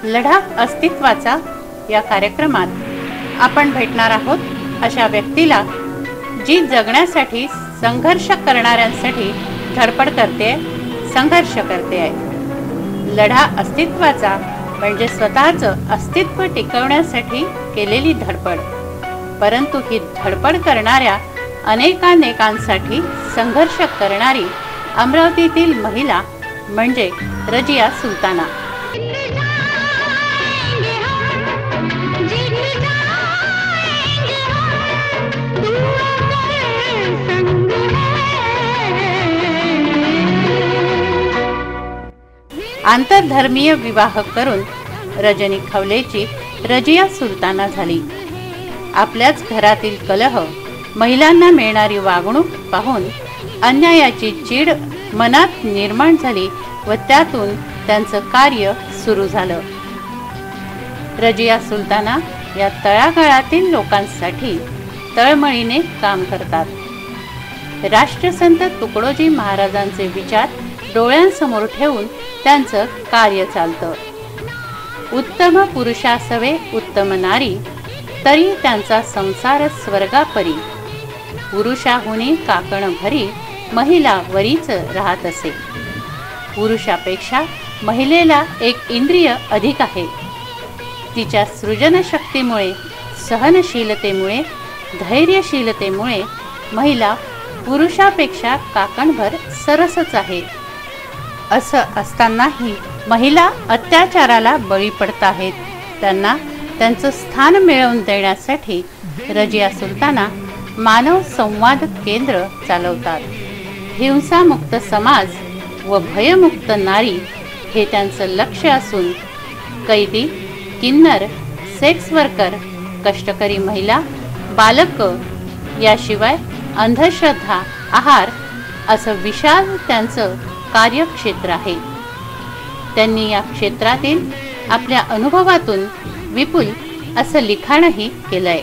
लढा अस्तित्वाचा या कार्यक्रमात आपण भेटणार आहोत अशा व्यक्तीला जी जगण्यासाठी संघर्ष करणाऱ्यांसाठी धडपड करते, संघर्ष करते आहे। लढा अस्तित्वाचा म्हणजे स्वतःचं अस्तित्व टिकवण्यासाठी केलेली धडपड, परंतु ही धडपड करणाऱ्या अनेकांसाठी संघर्ष करणारी अमरावतीतील महिला म्हणजे रजिया सुलताना। आंतरधर्मीय विवाह करून रजनी खवलेची रजिया सुलताना झाली। आपल्याच घरातील कलह, महिलांना मिळणारी वागणूक पाहून अन्यायाची चीड मनात निर्माण झाली व त्यातून त्यांचं कार्य सुरू झालं। रजिया सुलताना या तळागाळातील लोकांसाठी तळमळीने काम करतात। राष्ट्रसंत तुकडोजी महाराजांचे विचार डोळ्यांसमोर ठेवून त्यांचं कार्य चालतं। उत्तम पुरुषासवे उत्तम नारी, तरी त्यांचा संसार स्वर्गापरी। पुरुषाहुनी काकण भरी, महिला वरीच राहत असे। पुरुषापेक्षा महिलेला एक इंद्रिय अधिक आहे। तिच्या सृजनशक्तीमुळे, सहनशीलतेमुळे, धैर्यशीलतेमुळे महिला पुरुषापेक्षा काकणभर सरसच आहे। असं असतानाही महिला अत्याचाराला बळी पडत आहेत। त्यांना त्यांचं स्थान मिळवून देण्यासाठी रजिया सुलताना मानव संवाद केंद्र चालवतात। हिंसामुक्त समाज व भयमुक्त नारी हे त्यांचं लक्ष्य असून कैदी, किन्नर, सेक्स वर्कर, कष्टकरी महिला, बालक याशिवाय अंधश्रद्धा, आहार असं विशाल त्यांचं कार्यक्षेत्र आहे। त्यांनी या क्षेत्रातील आपल्या अनुभवातून विपुल असं लिखाणही केलंय।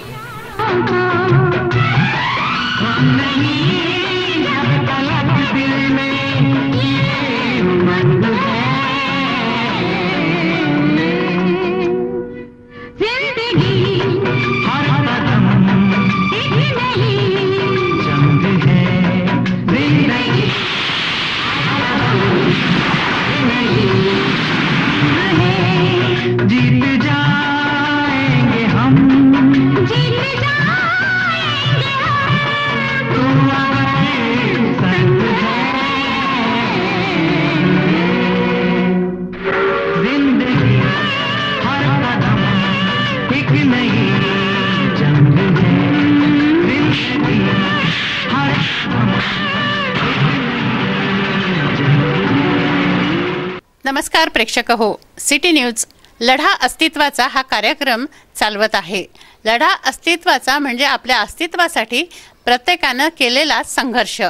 नमस्कार प्रेक्षक हो, सिटी न्यूज लढा अस्तित्वाचा हा कार्यक्रम चालवत आहे। लढा अस्तित्वाचा म्हणजे आपल्या अस्तित्वासाठी प्रत्येकानं केलेला संघर्ष।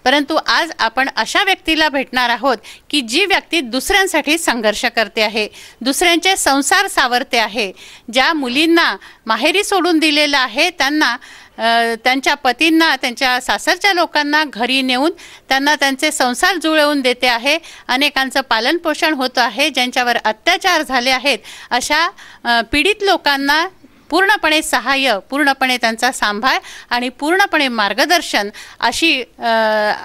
परंतु आज आपण अशा व्यक्तीला भेटणार आहोत की जी व्यक्ती दुसऱ्यांसाठी संघर्ष करते आहे, दुसऱ्यांचे संसार सावरते आहे। ज्या मुलींना माहेरी सोडून दिलेलं आहे त्यांना त्यांच्या पतींना, त्यांच्या सासरच्या लोकांना घरी नेऊन त्यांना त्यांचे संसार जुळवून देते आहे। अनेकांचं पालन पोषण होतं आहे। ज्यांच्यावर अत्याचार झाले आहेत अशा पीडित लोकांना पूर्णपणे सहाय्य, पूर्णपणे त्यांचा सांभाळ आणि पूर्णपणे मार्गदर्शन अशी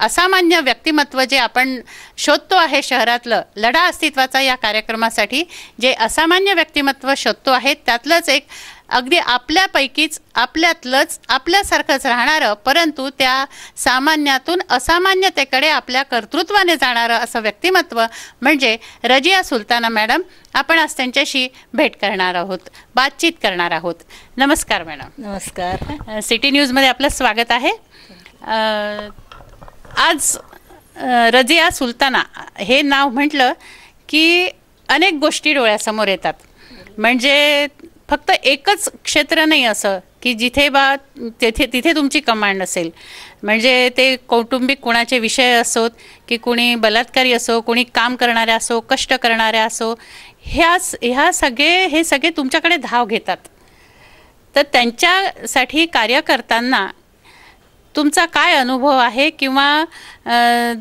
असामान्य व्यक्तिमत्व जे आपण शोधतो आहे शहरातलं लढा अस्तित्वाचा या कार्यक्रमासाठी जे असामान्य व्यक्तिमत्व शोधतो आहे त्यातलंच एक अगदी आपल्यापैकीच, आपल्यातलंच, आपल्यासारखंच राहणारं परंतु त्या सामान्यातून असामान्यतेकडे आपल्या कर्तृत्वाने जाणारं असं व्यक्तिमत्व म्हणजे रजिया सुलताना मॅडम। आपण आज त्यांच्याशी भेट करणार आहोत, बातचीत करणार आहोत। नमस्कार मॅडम। नमस्कार। सिटी न्यूजमध्ये आपलं स्वागत आहे। आज रजिया सुलताना हे नाव म्हटलं की अनेक गोष्टी डोळ्यासमोर येतात। म्हणजे फक्त एकच क्षेत्र नाही असं की जिथे तिथे तुमची कमांड असेल। म्हणजे ते कौटुंबिक कोणाचे विषय असोत की कोणी बलात्कारी असो, कोणी काम करणारे असो, कष्ट करणारे असो, हे सगळे तुमच्याकडे धाव घेतात। तर त्यांच्यासाठी कार्य करताना तुमचा काय अनुभव आहे किंवा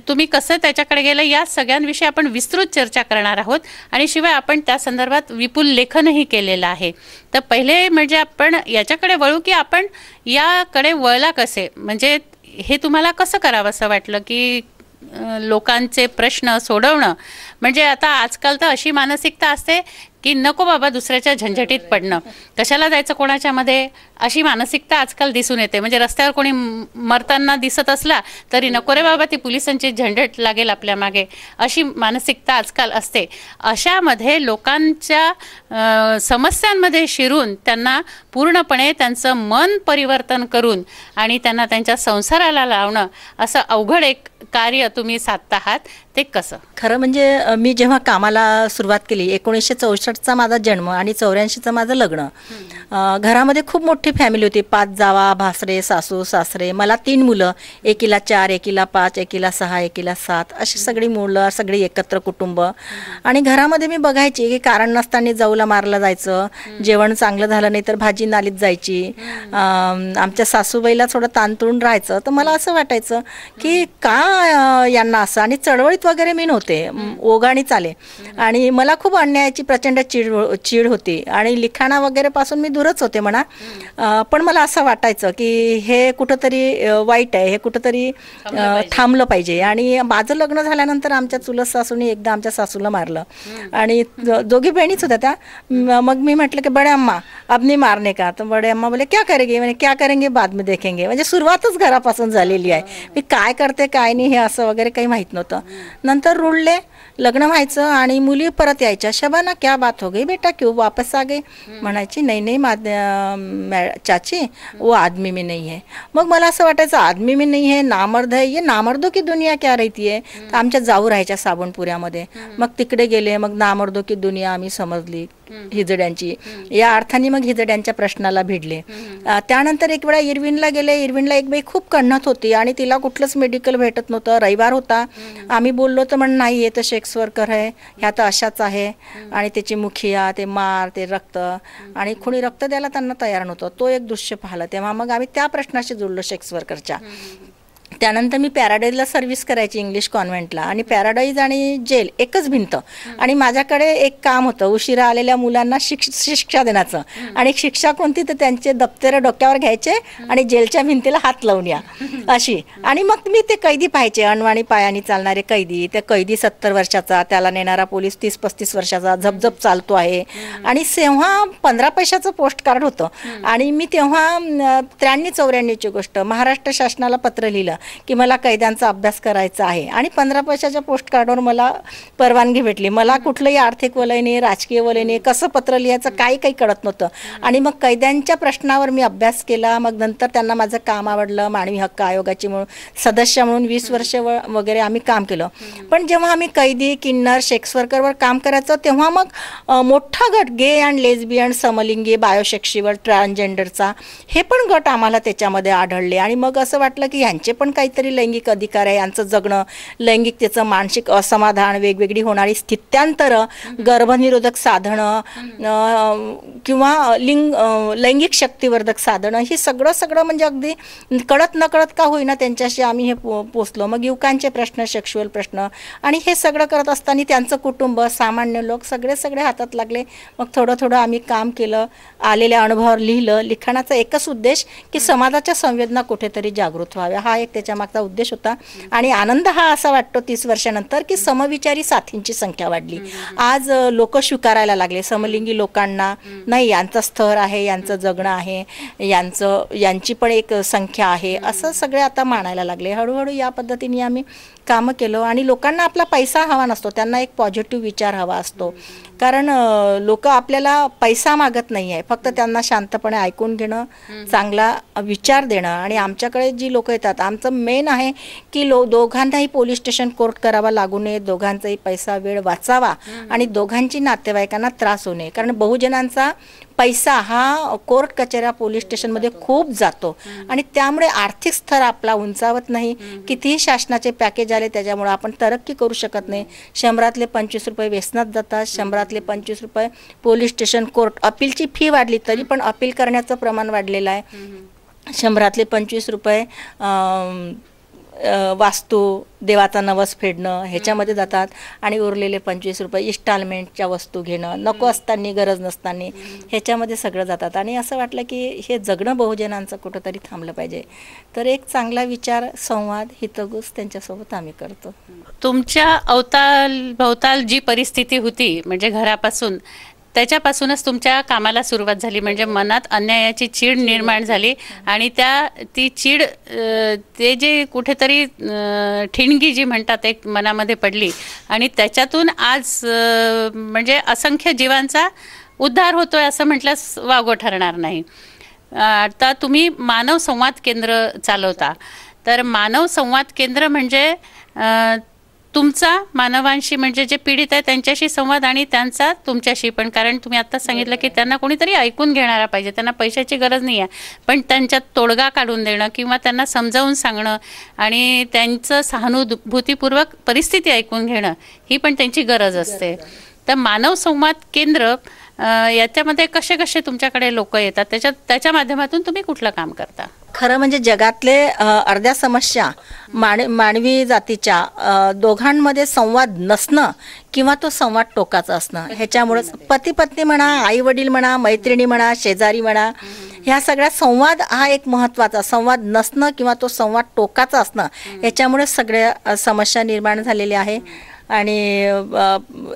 तुम्ही कसं त्याच्याकडे गेलं, या सगळ्यांविषयी आपण विस्तृत चर्चा करणार आहोत आणि शिवाय आपण त्या संदर्भात विपुल लेखनही केलेलं आहे. तर पहिले म्हणजे आपण याच्याकडे वळू की आपण याकडे वळला कसे, म्हणजे हे तुम्हाला कसं करावं असं वाटलं की लोकांचे प्रश्न सोडवणं. म्हणजे आता आजकाल तर अशी मानसिकता असते की नको बाबा दुसऱ्याच्या झंझटीत पडणं, कशाला जायचं कोणाच्या मध्ये, अशी मानसिकता आजकाल दिसून येते. म्हणजे रस्त्यावर कोणी मरताना दिसत असला तरी नको रे बाबा ती पोलिसांची झंझट लागेल आपल्या मागे, अशी मानसिकता आजकाल असते. अशामध्ये लोकांच्या समस्यांमध्ये शिरून त्यांना पूर्णपणे त्यांचं मन परिवर्तन करून आणि त्यांना त्यांच्या संसाराला लावणं असं अवघड एक कार्य तुम्ही साधत आहात. ते कसं? खरं म्हणजे मी जेव्हा कामाला सुरुवात केली, 1964चा माझा जन्म आणि 84चं माझं लग्न. घरामध्ये खूप मोठी फॅमिली होती, 5 जावा, भासरे, सासू सासरे, मला 3 मुलं, एकीला 4, एकीला 5, एकीला 6, एकीला 7, अशी सगळी मुलं, सगळी एकत्र कुटुंब. आणि घरामध्ये मी बघायची की कारण नसताना जाऊला मारलं जायचं, जेवण चांगलं झालं नाही तर भाजी नालीत जायची, आमच्या सासूबाईला थोडं ताणतुण राहायचं. तर मला असं वाटायचं की का यांना असं, आणि चळवळीत वगैरे मी नव्हते, ओघाणी चाले, आणि मला खूप अन्यायाची प्रचंड चीड होती आणि लिखाणा वगैरे पासून मी दूरच होते म्हणा. पण मला असं वाटायचं की हे कुठंतरी वाईट आहे, हे कुठंतरी थांबलं पाहिजे. आणि माझं लग्न झाल्यानंतर आमच्या चुलत सासूने एकदा आमच्या सासूला मारलं आणि दोघी बहिणीच होत्या त्या. मग मी म्हटलं की बडे अम्मा अब नहीं मारने का. तर बडे अम्मा बोले क्या करेंगे, म्हणजे क्या करेंगे बाद में देखेंगे. म्हणजे सुरुवातच घरापासून झालेली आहे. मी काय करते काय नाही हे असं वगैरे काही माहीत नव्हतं. नंतर रुळले, लग्न व्हायचं आणि मुली परत यायच्या, शबाना क्या बात हो गई बेटा, क्यों वापस आ गई. म्हणायची नाही नहीं चाची वो आदमी में नहीं है. मग मला असं वाटायचं आदमी में नहीं है, नामर्द है, ये नामर्दों की दुनिया क्या रहती है. तर आमच्या जाऊ राहायच्या साबणपुऱ्यामध्ये. मग तिकडे गेले, मग नामर्दों की दुनिया आम्ही समजली हिजड्यांची. या अर्थाने मग हिजड्यांच्या प्रश्नाला भिडले. त्यानंतर एक वेळा इरविनला गेले. इरविनला एक बाई खूप कण्णत होती आणि तिला कुठलंच मेडिकल भेटत नव्हतं. रविवार होता, आम्ही बोललो तर म्हण नाही, हे तर सेक्स वर्कर आहे, ह्या तर अशाच आहे. आणि त्याची मुखिया, ते मार, ते रक्त, आणि कोणी रक्त द्यायला त्यांना तयार नव्हतं. तो एक दृश्य पाहिलं. तेव्हा मग आम्ही त्या प्रश्नाशी जोडलो सेक्स वर्करच्या. त्यानंतर मी पॅराडाईजला सर्व्हिस करायची इंग्लिश कॉन्व्हेंटला, आणि पॅराडाईज आणि जेल एकच भिंत. आणि माझ्याकडे एक काम होतं, उशिरा आलेल्या मुलांना शिक्षा देण्याचं. आणि शिक्षा कोणती, तर त्यांचे दप्तर डोक्यावर घ्यायचे आणि जेलच्या भिंतीला हात लावून या अशी. आणि मग मी ते कैदी पाहायचे, अनवाणी पायानी चालणारे कैदी. ते कैदी 70 वर्षाचा, त्याला नेणारा पोलीस 30-35 वर्षाचा, झपझप चालतो आहे. आणि तेव्हा 15 पैशाचं पोस्ट कार्ड होतं. आणि मी तेव्हा 93-94ची गोष्ट महाराष्ट्र शासनाला पत्र लिहिलं की मला कैद्यांचा अभ्यास करायचा आहे. आणि 15 पैशाच्या पोस्ट कार्डवर मला परवानगी भेटली. मला कुठलंही आर्थिक वलय नाही, राजकीय वलय नाही, कसं पत्र लिहायचं काही कळत नव्हतं. आणि मग कैद्यांच्या प्रश्नावर मी अभ्यास केला. मग नंतर त्यांना माझं काम आवडलं. मानवी हक्क आयोगाची म्हणून सदस्य म्हणून 20 वर्ष वगैरे आम्ही काम केलं. पण जेव्हा आम्ही कैदी, किन्नर, सेक्स वर्करवर काम करायचं, तेव्हा मग मोठा गट गे अँड लेस्बियन, समलिंगी, बायोसेक्शुअल, ट्रान्सजेंडरचा हे पण गट आम्हाला त्याच्यामध्ये आढळले. आणि मग असं वाटलं की ह्यांचे पण काहीतरी लैंगिक अधिकार आहे, यांचं जगणं, लैंगिकतेचं मानसिक असमाधान, वेगवेगळी होणारी स्थित्यांतरं, गर्भनिरोधक साधनं किंवा लैंगिक शक्तिवर्धक साधनं, ही सगळं म्हणजे अगदी कळत नकळत का होईना त्यांच्याशी आम्ही हे पोचलो. मग युवकांचे प्रश्न, सेक्शुअल प्रश्न, आणि हे सगळं करत असताना त्यांचं कुटुंब, सामान्य लोक सगळे हातात लागले. मग थोडं आम्ही काम केलं, आलेल्या अनुभवावर लिहिलं. लिखाणाचा एकच उद्देश की समाजाच्या संवेदना कुठेतरी जागृत व्हाव्या, हा एक त्याच्या मागचा उद्देश होता. आणि आनंद हा असा वाटतो 30 वर्षानंतर की समविचारी साथींची संख्या वाढली. आज लोक स्वीकारायला लागले समलिंगी लोकांना, नाही यांचं स्तर आहे, यांचं जगणं आहे, यांची पण एक संख्या आहे, असं सगळे आता मानायला लागले. हळूहळू या पद्धतीने आम्ही कामं केलं. आणि लोकांना आपला पैसा हवा नसतो, त्यांना एक पॉझिटिव्ह विचार हवा असतो. कारण लोक आपल्याला पैसा मागत नाही आहे, फक्त त्यांना शांतपणे ऐकून घेणं, चांगला विचार देणं. आणि आमच्याकडे जी लोक येतात, आमचं मेन आहे की दोघांनाही पोलीस स्टेशन कोर्ट करावा लागू नये, दोघांचाही पैसा वेळ वाचावा आणि दोघांची नातेवाईकांना त्रास होऊ नये. कारण बहुजनांचा पैसा हा कोर्ट कचेऱ्या पोलीस स्टेशनमध्ये खूप जातो आणि त्यामुळे आर्थिक स्तर आपला उंचावत नाही. कितीही शासनाचे पॅकेज आले त्याच्यामुळे आपण तरक्की करू शकत नाही. 100तले 25 रुपये व्यसनात जातात, 100तले 25 रुपये पोलीस स्टेशन कोर्ट. अपीलची फी वाढली तरी पण अपील करण्याचं प्रमाण वाढलेलं आहे. 100तले 25 रुपये वास्तू देवाचा नवस फेडणं ह्याच्यामध्ये जातात आणि उरलेले 25 रुपये इन्स्टॉलमेंटच्या वस्तू घेणं, नको असताना गरज नसताना ह्याच्यामध्ये सगळं जातात. आणि असं वाटलं की हे जगणं बहुजनांचं कुठंतरी थांबलं पाहिजे. तर एक चांगला विचार, संवाद, हितगुज त्यांच्यासोबत आम्ही करतो. तुमच्या भोवताल जी परिस्थिती होती म्हणजे घरापासून, त्याच्यापासूनच तुमच्या कामाला सुरुवात झाली. म्हणजे मनात अन्यायाची चीड निर्माण झाली आणि ती चीड ते जे कुठेतरी ठिणगी जी म्हणतात एक मनामध्ये पडली आणि त्याच्यातून आज म्हणजे असंख्य जीवांचा उद्धार होतोय असं म्हटल्यास वावगं ठरणार नाही. आता तुम्ही मानव संवाद केंद्र चालवता. तर मानव संवाद केंद्र म्हणजे तुमचा मानवांशी म्हणजे जे पीडित आहे त्यांच्याशी संवाद आणि त्यांचा तुमच्याशी पण. कारण तुम्ही आत्ता सांगितलं की त्यांना कोणीतरी ऐकून घेणारा पाहिजे, त्यांना पैशाची गरज नाही आहे, पण त्यांच्यात तोडगा काढून देणं किंवा त्यांना समजावून सांगणं आणि त्यांचं सहानुभूतीपूर्वक परिस्थिती ऐकून घेणं ही पण त्यांची गरज असते. तर मानव संवाद केंद्र याच्यामध्ये कसे कसे तुमच्याकडे लोक येतात, त्याच्या माध्यमातून तुम्ही कुठलं काम करता? खरं म्हणजे जगातले अर्ध्या समस्या मानवी जातीच्या दोघांमध्ये संवाद नसणं किंवा तो संवाद टोकाचा असणं ह्याच्यामुळे पती पत्नी म्हणा, आई वडील म्हणा, मैत्रिणी म्हणा, शेजारी म्हणा, ह्या सगळ्या संवाद हा एक महत्त्वाचा. संवाद नसणं किंवा तो संवाद टोकाचा असणं याच्यामुळे सगळ्या समस्या निर्माण झालेल्या आहे. आणि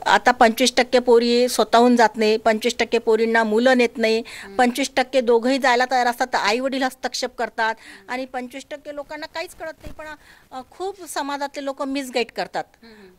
आता 25% पोरी स्वतःहून जात नाही, 25% पोरींना मुलं नेत नाही, 25% दोघंही जायला तयार असतात तर आई वडील हस्तक्षेप करतात आणि 25% लोकांना काहीच कळत नाही. पण खूप समाजातले लोक मिसगाईड करतात.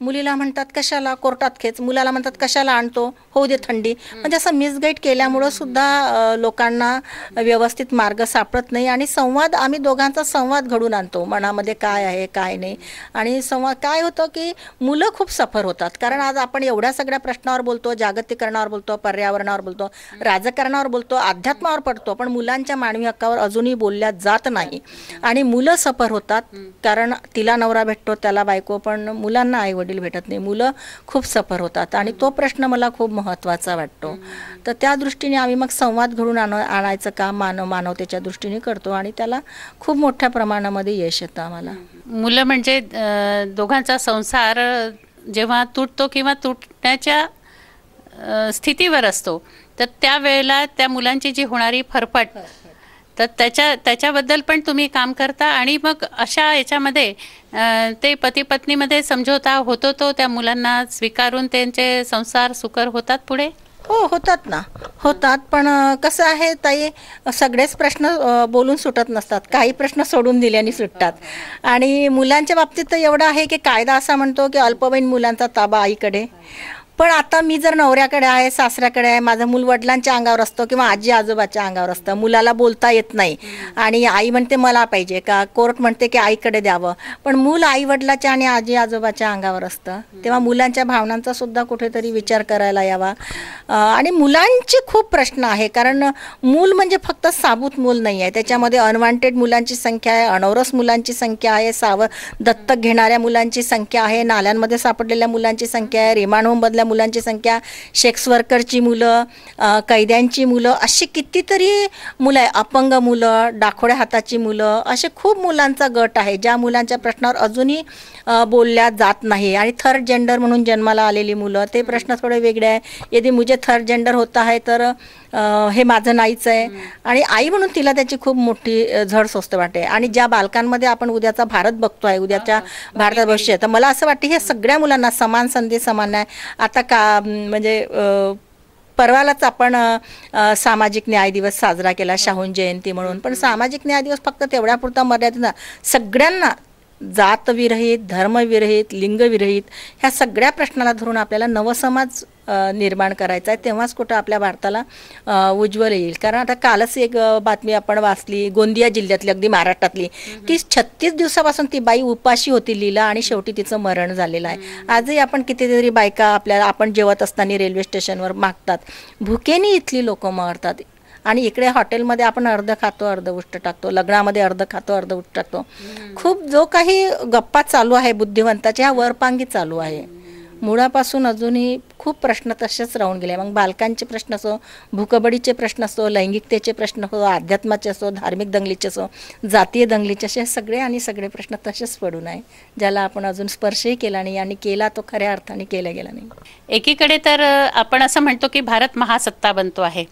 मुलीला म्हणतात कशाला कोर्टात खेच, मुलाला म्हणतात कशाला आणतो, होऊ दे थंडी. म्हणजे असं मिसगाईड केल्यामुळं सुद्धा लोकांना व्यवस्थित मार्ग सापडत नाही. आणि संवाद, आम्ही दोघांचा संवाद घडून आणतो, मनामध्ये काय आहे काय नाही. आणि संवाद काय होतं की मुलं खूप सफर होतात. कारण आज आपण एवढ्या सगळ्या प्रश्नावर बोलतो, जागतिकीकरणावर बोलतो, पर्यावरणावर बोलतो, राजकारणावर बोलतो, अध्यात्मावर पडतो, पण मुलांच्या मानवी हक्कावर अजूनही बोलल्या जात नाही. आणि मुलं सफर होतात. कारण तिला नवरा भेटतो, त्याला बायको, पण मुलांना आई वडील भेटत नाही. मुलं खूप सफर होतात आणि तो प्रश्न मला खूप महत्त्वाचा वाटतो. तर त्या दृष्टीने आम्ही मग संवाद घडून आणायचं काम मानवतेच्या दृष्टीने करतो आणि त्याला खूप मोठ्या प्रमाणामध्ये यश येतं आम्हाला. मुलं म्हणजे दोघांचा संसार जेव्हा तुटतो किंवा तुटण्याच्या स्थितीवर असतो तर त्यावेळेला त्या मुलांची जी होणारी फरफट, तर त्याच्याबद्दल पण तुम्ही काम करता. आणि मग अशा याच्यामध्ये ते पती पत्नीमध्ये समझोता होतो, तो त्या मुलांना स्वीकारून त्यांचे संसार सुकर होतात पुढे? हो, होतात ना, होतात. पण कसं आहे ताई, सगळेच प्रश्न बोलून सुटत नसतात, काही प्रश्न सोडून दिल्याने सुटतात. आणि मुलांच्या बाबतीत तर एवढं आहे की कायदा असा म्हणतो की अल्पवयीन मुलांचा ताबा आईकडे. पण आता मी जर नवऱ्याकडे आहे, सासऱ्याकडे आहे, माझं मूल वडिलांच्या अंगावर असतं किंवा आजी आजोबाच्या अंगावर असतं, मुलाला बोलता येत नाही आणि आई म्हणते मला पाहिजे, का कोर्ट म्हणते की आईकडे द्यावं, पण मूल आई वडिलाच्या आणि आजी आजोबाच्या अंगावर असतं, तेव्हा मुलांच्या भावनांचा सुद्धा कुठेतरी विचार करायला यावा. आणि मुलांचे खूप प्रश्न आहे. कारण मूल म्हणजे फक्त साबूत मूल नाही आहे, त्याच्यामध्ये अनवॉन्टेड मुलांची संख्या आहे, अनौरस मुलांची संख्या आहे, दत्तक घेणाऱ्या मुलांची संख्या आहे, नाल्यांमध्ये सापडलेल्या मुलांची संख्या आहे, रिमांड होममधल्या मुलांची संख्या, सेक्स वर्करची मुलं, कैद्यांची मुलं, अशी कितीतरी मुलं आहे, अपंग मुलं, डाखोड्या हाताची मुलं, असे खूप मुलांचा गट आहे ज्या मुलांच्या प्रश्नावर अजूनही बोलल्या जात नाही. आणि थर्ड जेंडर म्हणून जन्माला आलेली मुलं, ते प्रश्न थोडे वेगळे आहे. यदि मुझे थर्ड जेंडर होता आहे तर हे माझं नाहीच आहे आणि आई म्हणून तिला त्याची खूप मोठी झड स्वस्त वाटते. आणि ज्या बालकांमध्ये आपण उद्याचा भारत बघतोय, उद्याच्या भारतात भविष्य, तर मला असं वाटतं हे सगळ्या मुलांना समान संधी, समान आहे. आता म्हणजे परवालाच आपण सामाजिक न्याय दिवस साजरा केला, शाहू जयंती म्हणून. पण सामाजिक न्याय दिवस फक्त तेवढ्यापुरता मर्यादित ना, सगळ्यांना जातविरहित, धर्मविरहित, लिंगविरहित ह्या सगळ्या प्रश्नाला धरून आपल्याला नवसमाज निर्माण करायचा आहे. तेव्हाच कुठं आपल्या भारताला उज्ज्वल येईल. कारण आता कालच एक बातमी आपण वाचली गोंदिया जिल्ह्यातली, अगदी महाराष्ट्रातली, की 36 दिवसापासून ती बाई उपाशी होती लीला आणि शेवटी तिचं मरण झालेलं आहे. आजही आपण कितीतरी बायका आपल्याला, आपण जेवत असताना रेल्वे स्टेशनवर मागतात, भुकेने इथली लोक मरतात. आणि इकडे हॉटेलमध्ये आपण अर्ध खातो अर्ध उष्ट टाकतो, लग्नामध्ये अर्ध खातो अर्ध उष्ट टाकतो. खूप जो काही गप्पा चालू आहे बुद्धिवंताच्या, ह्या वरपांगी चालू आहे. मुळापासून अजूनही खूप प्रश्न तसेच राहून गेले. मग बालकांचे प्रश्न असो, भूकबडीचे प्रश्न असो, लैंगिकतेचे प्रश्न असो, अध्यात्माचे असो, धार्मिक दंगलीचे असो, जातीय दंगलीचे, असे सगळे प्रश्न तसेच पडून आहे, ज्याला आपण अजून स्पर्शही केला नाही आणि केला तो खऱ्या अर्थाने केला गेला नाही. एकीकडे तर आपण असं म्हणतो की भारत महासत्ता बनतो आहे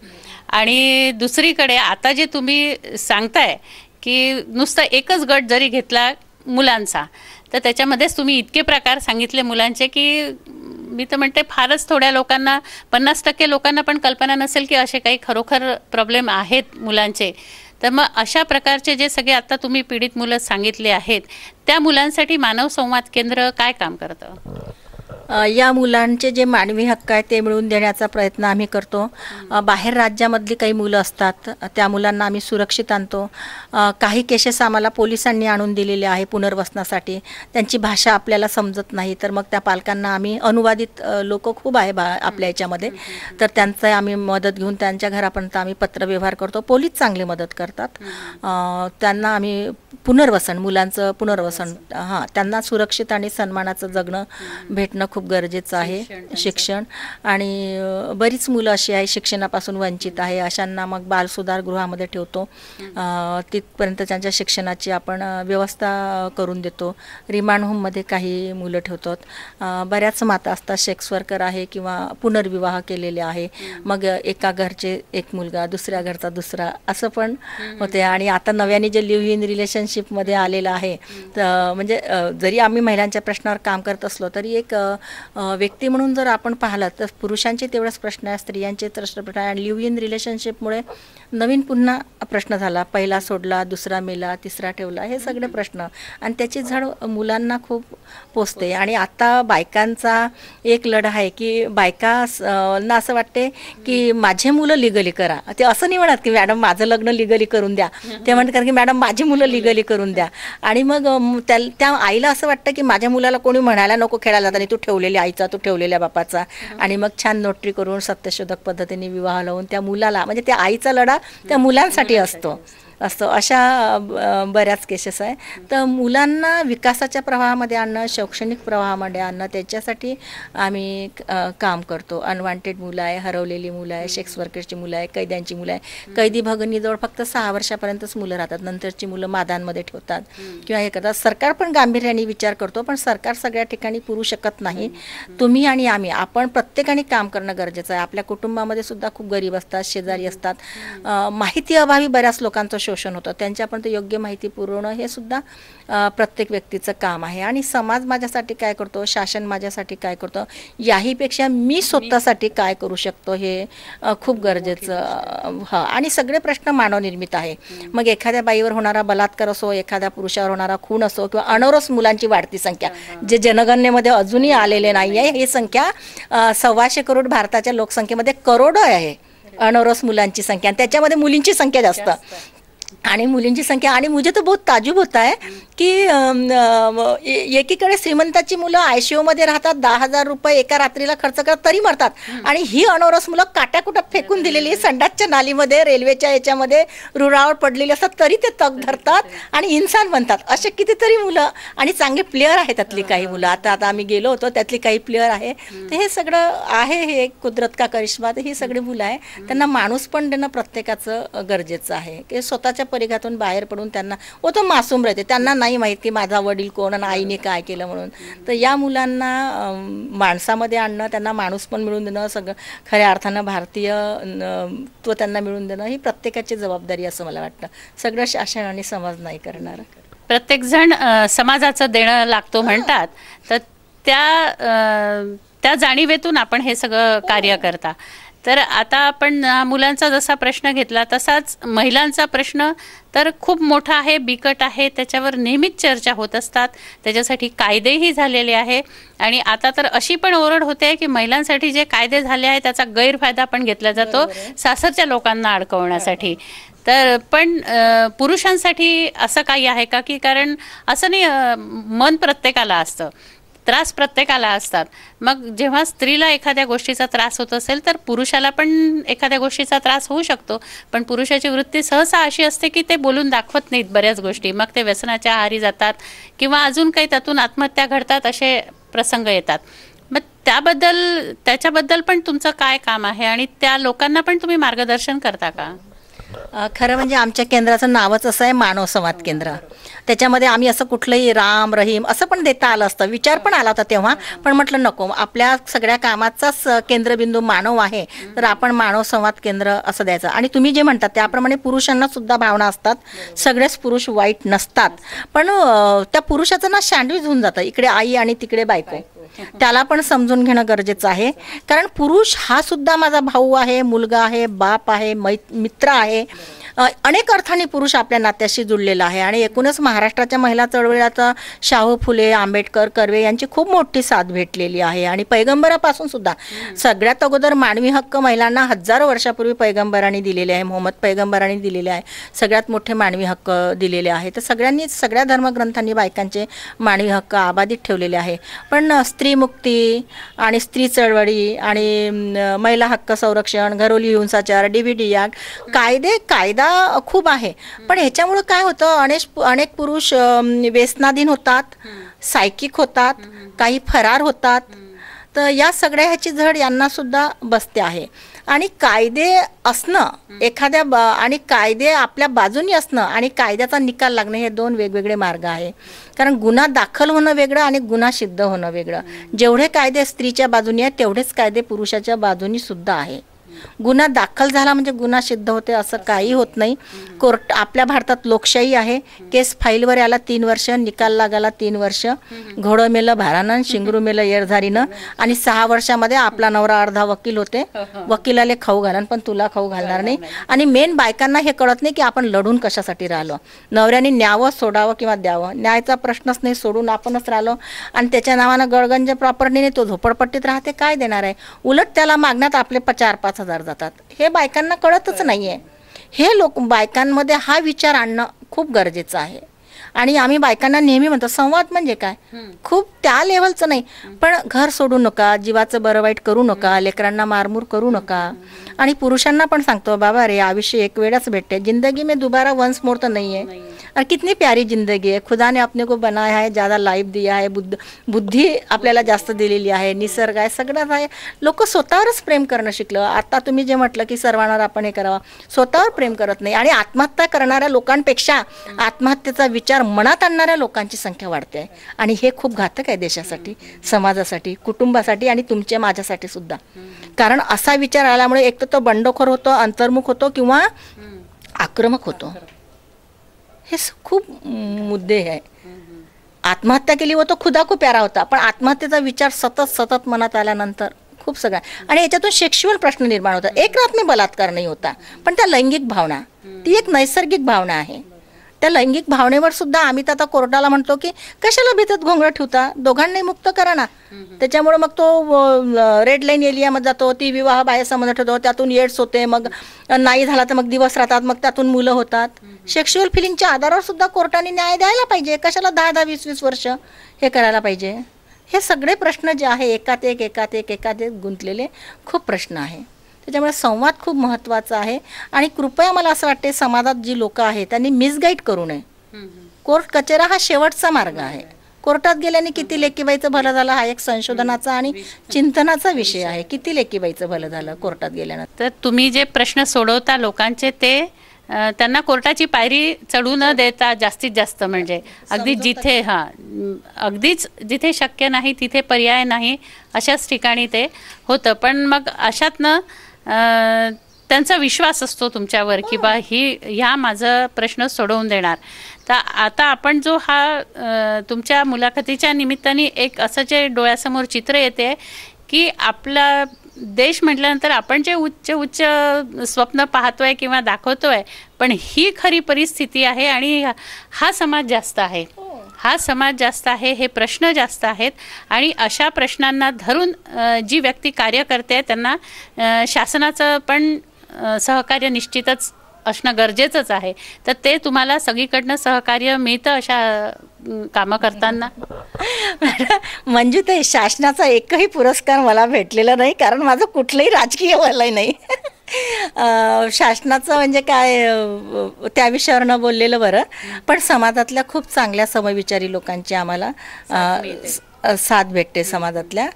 आणि दुसरीकडे आता जे तुम्ही सांगताय की नुसतं एकच गट जरी घेतला मुलांचा तर त्याच्यामध्येच तुम्ही इतके प्रकार सांगितले मुलांचे की मी तर म्हणते फारच थोड्या लोकांना 50% लोकांना पण कल्पना नसेल की असे काही खरोखर प्रॉब्लेम आहेत मुलांचे. तर मग अशा प्रकारचे जे सगळे आता तुम्ही पीडित मुलं सांगितले आहेत त्या मुलांसाठी मानव संवाद केंद्र काय काम करतं? या मुलांचे जे मानवी हक्क आहे ते मिळवून देण्याचा प्रयत्न आम्ही करतो. बाहेर राज्यामधली काही मुलं असतात त्या मुलांना आम्ही सुरक्षित आणतो. काही केसेस आम्हाला पोलिसांनी आणून दिलेले आहे पुनर्वसनासाठी. त्यांची भाषा आपल्याला समजत नाही तर मग त्या पालकांना आम्ही अनुवादित लोक खूप आहे आपल्या याच्यामध्ये, तर त्यांचं आम्ही मदत घेऊन त्यांच्या घरापर्यंत आम्ही पत्रव्यवहार करतो. पोलीस चांगली मदत करतात. त्यांना आम्ही पुनर्वसन, मुलांचं पुनर्वसन, त्यांना सुरक्षित आणि सन्मानाचं जगणं भेटणं खूप गरजेचं आहे. शिक्षण, आणि बरीच मुलं अशी आहे शिक्षणापासून वंचित आहे, अशांना मग बालसुधार गृहामध्ये ठेवतो. तिथपर्यंत त्यांच्या शिक्षणाची आपण व्यवस्था करून देतो. रिमांड होममध्ये काही मुलं ठेवतात. बऱ्याच माता असतात सेक्स वर्कर आहे किंवा पुनर्विवाह केलेले आहे, मग एका घरचे एक मुलगा, दुसऱ्या घरचा दुसरा, असं पण होते. आणि आता नव्याने जे लिव्ह इन रिलेशनशिपमध्ये आलेलं आहे, तर म्हणजे जरी आम्ही महिलांच्या प्रश्नावर काम करत असलो तरी एक व्यक्ती म्हणून जर आपण पाहिलं तर पुरुषांचे तेवढेच प्रश्न आहे, स्त्रियांचे प्रश्न आहे. आणि लिव्ह इन रिलेशनशिपमुळे नवीन पुन्हा प्रश्न झाला, पहिला सोडला, दुसरा मेला, तिसरा ठेवला, हे सगळे प्रश्न, आणि त्याची झड मुलांना खूप पोचते. आणि आता बायकांचा एक लढा आहे की बायकांना असं वाटते की माझे मुलं लिगली करा. ते असं नाही म्हणत की मॅडम माझं लग्न लिगली करून द्या, ते म्हणतात की मॅडम माझी मुलं लिगली करून द्या. आणि मग त्या आईला असं वाटतं की माझ्या मुलाला कोणी म्हणायला नको खेळायला जाताना तू ठेवलेल्या आईचा, तू ठेवलेल्या बापाचा, आणि मग छान नोटरी करून सत्यशोधक पद्धतीने विवाह लावून त्या मुलाला, म्हणजे त्या आईचा लढा त्या मुलांसाठी असतो. अशा बऱ्याच केसेस आहे. तर मुलांना विकासाच्या प्रवाहामध्ये आणणं, शैक्षणिक प्रवाहामध्ये आणणं, त्याच्यासाठी आम्ही काम करतो. अनवॉन्टेड मुलं आहे, हरवलेली मुलं आहे, सेक्स वर्करची मुलं आहे, कैद्यांची मुलं आहे. कैदी भगिनीजवळ फक्त 6 वर्षापर्यंतच मुलं राहतात, नंतरची मुलं मादांमध्ये ठेवतात किंवा हे करतात. सरकार पण गांभीर्याने विचार करतो, पण सरकार सगळ्या ठिकाणी पुरू शकत नाही. तुम्ही आणि आम्ही, आपण प्रत्येकाने काम करणं गरजेचं आहे. आपल्या कुटुंबामध्ये सुद्धा खूप गरीब असतात, शेजारी असतात. माहिती अभावी बऱ्याच लोकांचं शोषण होतं, त्यांच्यापर्यंत योग्य माहिती पुरवणं हे सुद्धा प्रत्येक व्यक्तीचं काम आहे. आणि समाज माझ्यासाठी काय करतो, शासन माझ्यासाठी काय करतं, याहीपेक्षा मी स्वतःसाठी काय करू शकतो हे खूप गरजेचं. आणि सगळे प्रश्न मानवनिर्मित आहे. मग एखाद्या बाईवर होणारा बलात्कार असो, एखाद्या पुरुषावर होणारा खून असो, किंवा अनौरस मुलांची वाढती संख्या, जे जनगणनेमध्ये अजूनही आलेले नाही आहे, ही संख्या 125 करोड भारताच्या लोकसंख्येमध्ये करोडो आहे अनौरस मुलांची संख्या, आणि त्याच्यामध्ये मुलींची संख्या जास्त. आणि मुलींची संख्या, आणि मुझे तो बहुत ताजुब होता है की एकीकडे श्रीमंताची मुलं ICUमध्ये राहतात, 10,000 रुपये एका रात्रीला खर्च करतात तरी मरतात, आणि ही अनौरस मुलं काट्याकुटात फेकून दिलेली संडासच्या नालीमध्ये, रेल्वेच्या याच्यामध्ये रुळावर पडलेली असतात तरी ते तग धरतात आणि इन्सान बनतात. असे कितीतरी मुलं, आणि चांगले प्लेअर आहेत त्यातली काही मुलं. आता आम्ही गेलो होतो, त्यातली काही प्लेअर आहे. तर हे सगळं आहे, हे कुदरत का करिश्मा, ही सगळी मुलं आहे. त्यांना माणूस पण देणं प्रत्येकाचं गरजेचं आहे की स्वतःच्या परिघातून बाहेर पडून त्यांना, तो मासूम राहते, त्यांना नाही माहीत की माझा वडील कोण आणि आईने काय केलं म्हणून. तर या मुलांना माणसामध्ये आणणं, त्यांना माणूस पण मिळून देणं, सगळं खऱ्या अर्थानं भारतीय तो त्यांना मिळून देणं ही प्रत्येकाची जबाबदारी असं मला वाटतं. सगळं शासन आणि समाज नाही करणार. प्रत्येकजण समाजाचं देणं लागतो म्हणतात, तर त्या जाणीवेतून आपण हे सगळं कार्य करता. तर आता आपण मुलांचा जसा प्रश्न घेतला तसाच महिलांचा प्रश्न तर खूप मोठा आहे, बिकट आहे, त्याच्यावर नेहमीच चर्चा होत असतात. त्याच्यासाठी कायदेही झालेले आहे, आणि आता तर अशी पण ओरड होते की महिलांसाठी जे कायदे झाले आहे त्याचा गैरफायदा पण घेतला जातो सासरच्या लोकांना अडकवण्यासाठी. तर पण पुरुषांसाठी असं काही आहे का, की कारण असं नाही, मन प्रत्येकाला असतं, त्रास प्रत्येकाला असतात. मग जेव्हा स्त्रीला एखाद्या गोष्टीचा त्रास होत असेल तर पुरुषाला पण एखाद्या गोष्टीचा त्रास होऊ शकतो, पण पुरुषाची वृत्ती सहसा अशी असते की ते बोलून दाखवत नाहीत बऱ्याच गोष्टी. मग ते व्यसनाच्या आहारी जातात किंवा अजून काही त्यातून आत्महत्या घडतात, असे प्रसंग येतात. मग त्याच्याबद्दल पण तुमचं काय काम आहे आणि त्या लोकांना पण तुम्ही मार्गदर्शन करता का? खरं म्हणजे आमच्या केंद्राचं नावच असं आहे मानव संवाद केंद्र. त्याच्यामध्ये आम्ही असं कुठलंही राम रहीम असं पण देता आलं असतं, विचार पण आला होता तेव्हा, पण म्हटलं नको, आपल्या सगळ्या कामाचाच केंद्रबिंदू मानव आहे, तर आपण मानव संवाद केंद्र असं द्यायचं. आणि तुम्ही जे म्हणतात त्याप्रमाणे पुरुषांना सुद्धा भावना असतात, सगळेच पुरुष वाईट नसतात, पण त्या पुरुषाचं ना सँडविच होऊन जातं, इकडे आई आणि तिकडे बायको. त्याला पण समजून घेणं गरजेचं आहे, कारण पुरुष हा सुद्धा माझा भाऊ आहे, मुलगा आहे, बाप आहे, मित्र आहे. अनेक अर्थाने पुरुष आपल्या नात्याशी जुळलेला आहे. आणि एकूणच महाराष्ट्राच्या महिला चळवळीला शाहू फुले, आंबेडकर, कर्वे यांची खूप मोठी साथ भेटलेली आहे. आणि पैगंबरापासून सुद्धा सगळ्यात अगोदर मानवी हक्क महिलांना हजारो वर्षापूर्वी पैगंबरांनी दिलेले आहे, मोहम्मद पैगंबरांनी दिलेले आहे, सगळ्यात मोठे मानवी हक्क दिलेले आहे. तर सगळ्यांनी, सगळ्या धर्मग्रंथांनी बायकांचे मानवी हक्क आबाधित ठेवलेले आहे. पण स्त्रीमुक्ती आणि स्त्री चळवळी आणि महिला हक्क संरक्षण, घरोली हिंसाचार, DVD ॲक्ट, कायदा खूप आहे. पण ह्याच्यामुळे काय होतं, अनेक पुरुष व्यसनाधीन होतात, सायकिक होतात, काही फरार होतात. तर या सगळ्या ह्याची झड यांना सुद्धा बसते आहे. आणि कायदे असणं आणि कायदे आपल्या बाजूनी असणं आणि कायद्याचा निकाल लागणे हे दोन वेगवेगळे मार्ग आहे. कारण गुन्हा दाखल होणं वेगळं आणि गुन्हा सिद्ध होणं वेगळं. जेवढे कायदे स्त्रीच्या बाजूनी आहेत तेवढेच कायदे पुरुषाच्या बाजूनी सुद्धा आहे. गुन्हा दाखल झाला म्हणजे गुन्हा सिद्ध होते असं काही होत नाही. कोर्ट, आपल्या भारतात लोकशाही आहे. केस फाईलवर याला 3 वर्ष, निकाल लागायला 3 वर्ष, घोडं मेलं भारानं, शिंगरू मेलं येरझारीनं, आणि 6 वर्षामध्ये आपला नवरा अर्धा वकील होते, वकिलाले खाऊ घालन पण तुला खाऊ घालणार नाही. आणि मेन बायकांना हे कळत नाही की आपण लढून कशासाठी राहिलो. नवऱ्याने न्यावं, सोडावं किंवा द्यावं, न्यायचा प्रश्नच नाही, सोडून आपणच राहिलो. आणि त्याच्या नावानं गळगंज प्रॉपर्टीने तो झोपडपट्टीत राहते, काय देणार आहे. उलट त्याला मागण्यात आपले 4-5 हजार जातात. हे बायकांना कळतच नाहीये. हे बायकांमध्ये हा विचार आणणं खूप गरजेचं आहे. आणि आम्ही बायकांना नेहमी म्हणतो संवाद म्हणजे काय, खूप त्या लेवलचं नाही, पण घर सोडू नका, जीवाचं बरं वाईट करू नका, लेकरांना मारमूर करू नका. आणि पुरुषांना पण सांगतो, बाबा रे आयुष्य एक वेळच भेटते, जिंदगी में दोबारा वंस मोर तो नहीं है, और कितनी प्यारी जिंदगी है, खुदा ने अपने को बनाया है, ज़्यादा लाईफ दिया है, बुद्धी आपल्याला जास्त दिलेली आहे, निसर्ग आहे, सगळंच आहे. लोक स्वतःवरच प्रेम करणं शिकलं. आता तुम्ही जे म्हटलं की सर्वांना आपण हे करावं, स्वतःवर प्रेम करत नाही. आणि आत्महत्या करणाऱ्या लोकांपेक्षा आत्महत्येचा विचार मनात आणणाऱ्या लोकांची संख्या वाढते आहे. आणि हे खूप घातक आहे देशासाठी, समाजासाठी, कुटुंबासाठी आणि तुमच्या माझ्यासाठी सुद्धा. कारण असा विचार आल्यामुळे एक तर तो बंडखोर होतो, अंतर्मुख होतो किंवा आक्रमक होतो. हे खूप मुद्दे आहे. आत्महत्या केली होतो, खुदा को प्यारा होता, पण आत्महत्येचा विचार सतत मनात आल्यानंतर खूप सगळं. आणि याच्यातून सेक्शुअल प्रश्न निर्माण होता. एक रात में बलात्कार नाही होता, पण त्या लैंगिक भावना, ती एक नैसर्गिक भावना आहे. त्या लैंगिक भावनेवर सुद्धा आम्ही तर आता कोर्टाला म्हणतो की कशाला भीतत घोंगडं ठेवता, दोघांनाही मुक्त करा ना. त्याच्यामुळे मग तो रेड लाईन एरियामध्ये जातो, ती विवाह बाह्य संबंध ठेवतो, त्यातून एड्स होते, मग नाही झाला तर मग दिवस राहतात, मग त्यातून मुलं होतात. सेक्शुअल फिलिंगच्या आधारावर सुद्धा कोर्टाने न्याय द्यायला पाहिजे. कशाला 10-10, 20-20 वर्ष हे करायला पाहिजे. हे सगळे प्रश्न जे आहे एकात एक गुंतलेले खूप प्रश्न आहे. त्याच्यामुळे संवाद खूप महत्त्वाचा आहे. आणि कृपया मला असं वाटते समाजात जी लोक आहेत त्यांनी मिसगाईड करू नये. कोर्ट कचेरा हा शेवटचा मार्ग आहे. कोर्टात गेल्याने किती लेकीबाईचं भलं झालं हा एक संशोधनाचा आणि चिंतनाचा विषय आहे. किती लेकीबाईचं भलं झालं कोर्टात गेल्यानंतर. तर तुम्ही जे प्रश्न सोडवता लोकांचे ते त्यांना कोर्टाची पायरी चढू न देता जास्तीत जास्त म्हणजे अगदीच जिथे शक्य नाही तिथे पर्याय नाही अशाच ठिकाणी ते होतं. पण मग अशातनं त्यांचा विश्वास असतो तुमच्यावर की बा ह्या माझं प्रश्न सोडवून देणार. तर आता आपण जो हा तुमच्या मुलाखतीच्या निमित्ताने एक असं जे डोळ्यासमोर चित्र येते की आपला देश म्हटल्यानंतर आपण जे उच्च स्वप्न पाहतोय किंवा दाखवतोय, पण ही खरी परिस्थिती आहे. आणि हा समाज जास्त आहे, हे प्रश्न जास्त आहेत. आणि अशा प्रश्नांना धरून जी व्यक्ती कार्य करते त्यांना शासनाचं पण सहकार्य निश्चितच असणं गरजेचंच आहे. तर ते तुम्हाला सगळीकडनं सहकार्य मिळतं अशा कामं करताना? मंजूताई, शासनाचा एकही पुरस्कार मला भेटलेला नाही, कारण माझं कुठलंही राजकीय वलय नाही. शासनाचं म्हणजे काय त्या विषयावर न बोललेलं बरं. पण समाजातल्या खूप चांगल्या समविचारी लोकांची आम्हाला साथ भेटते समाजातल्या.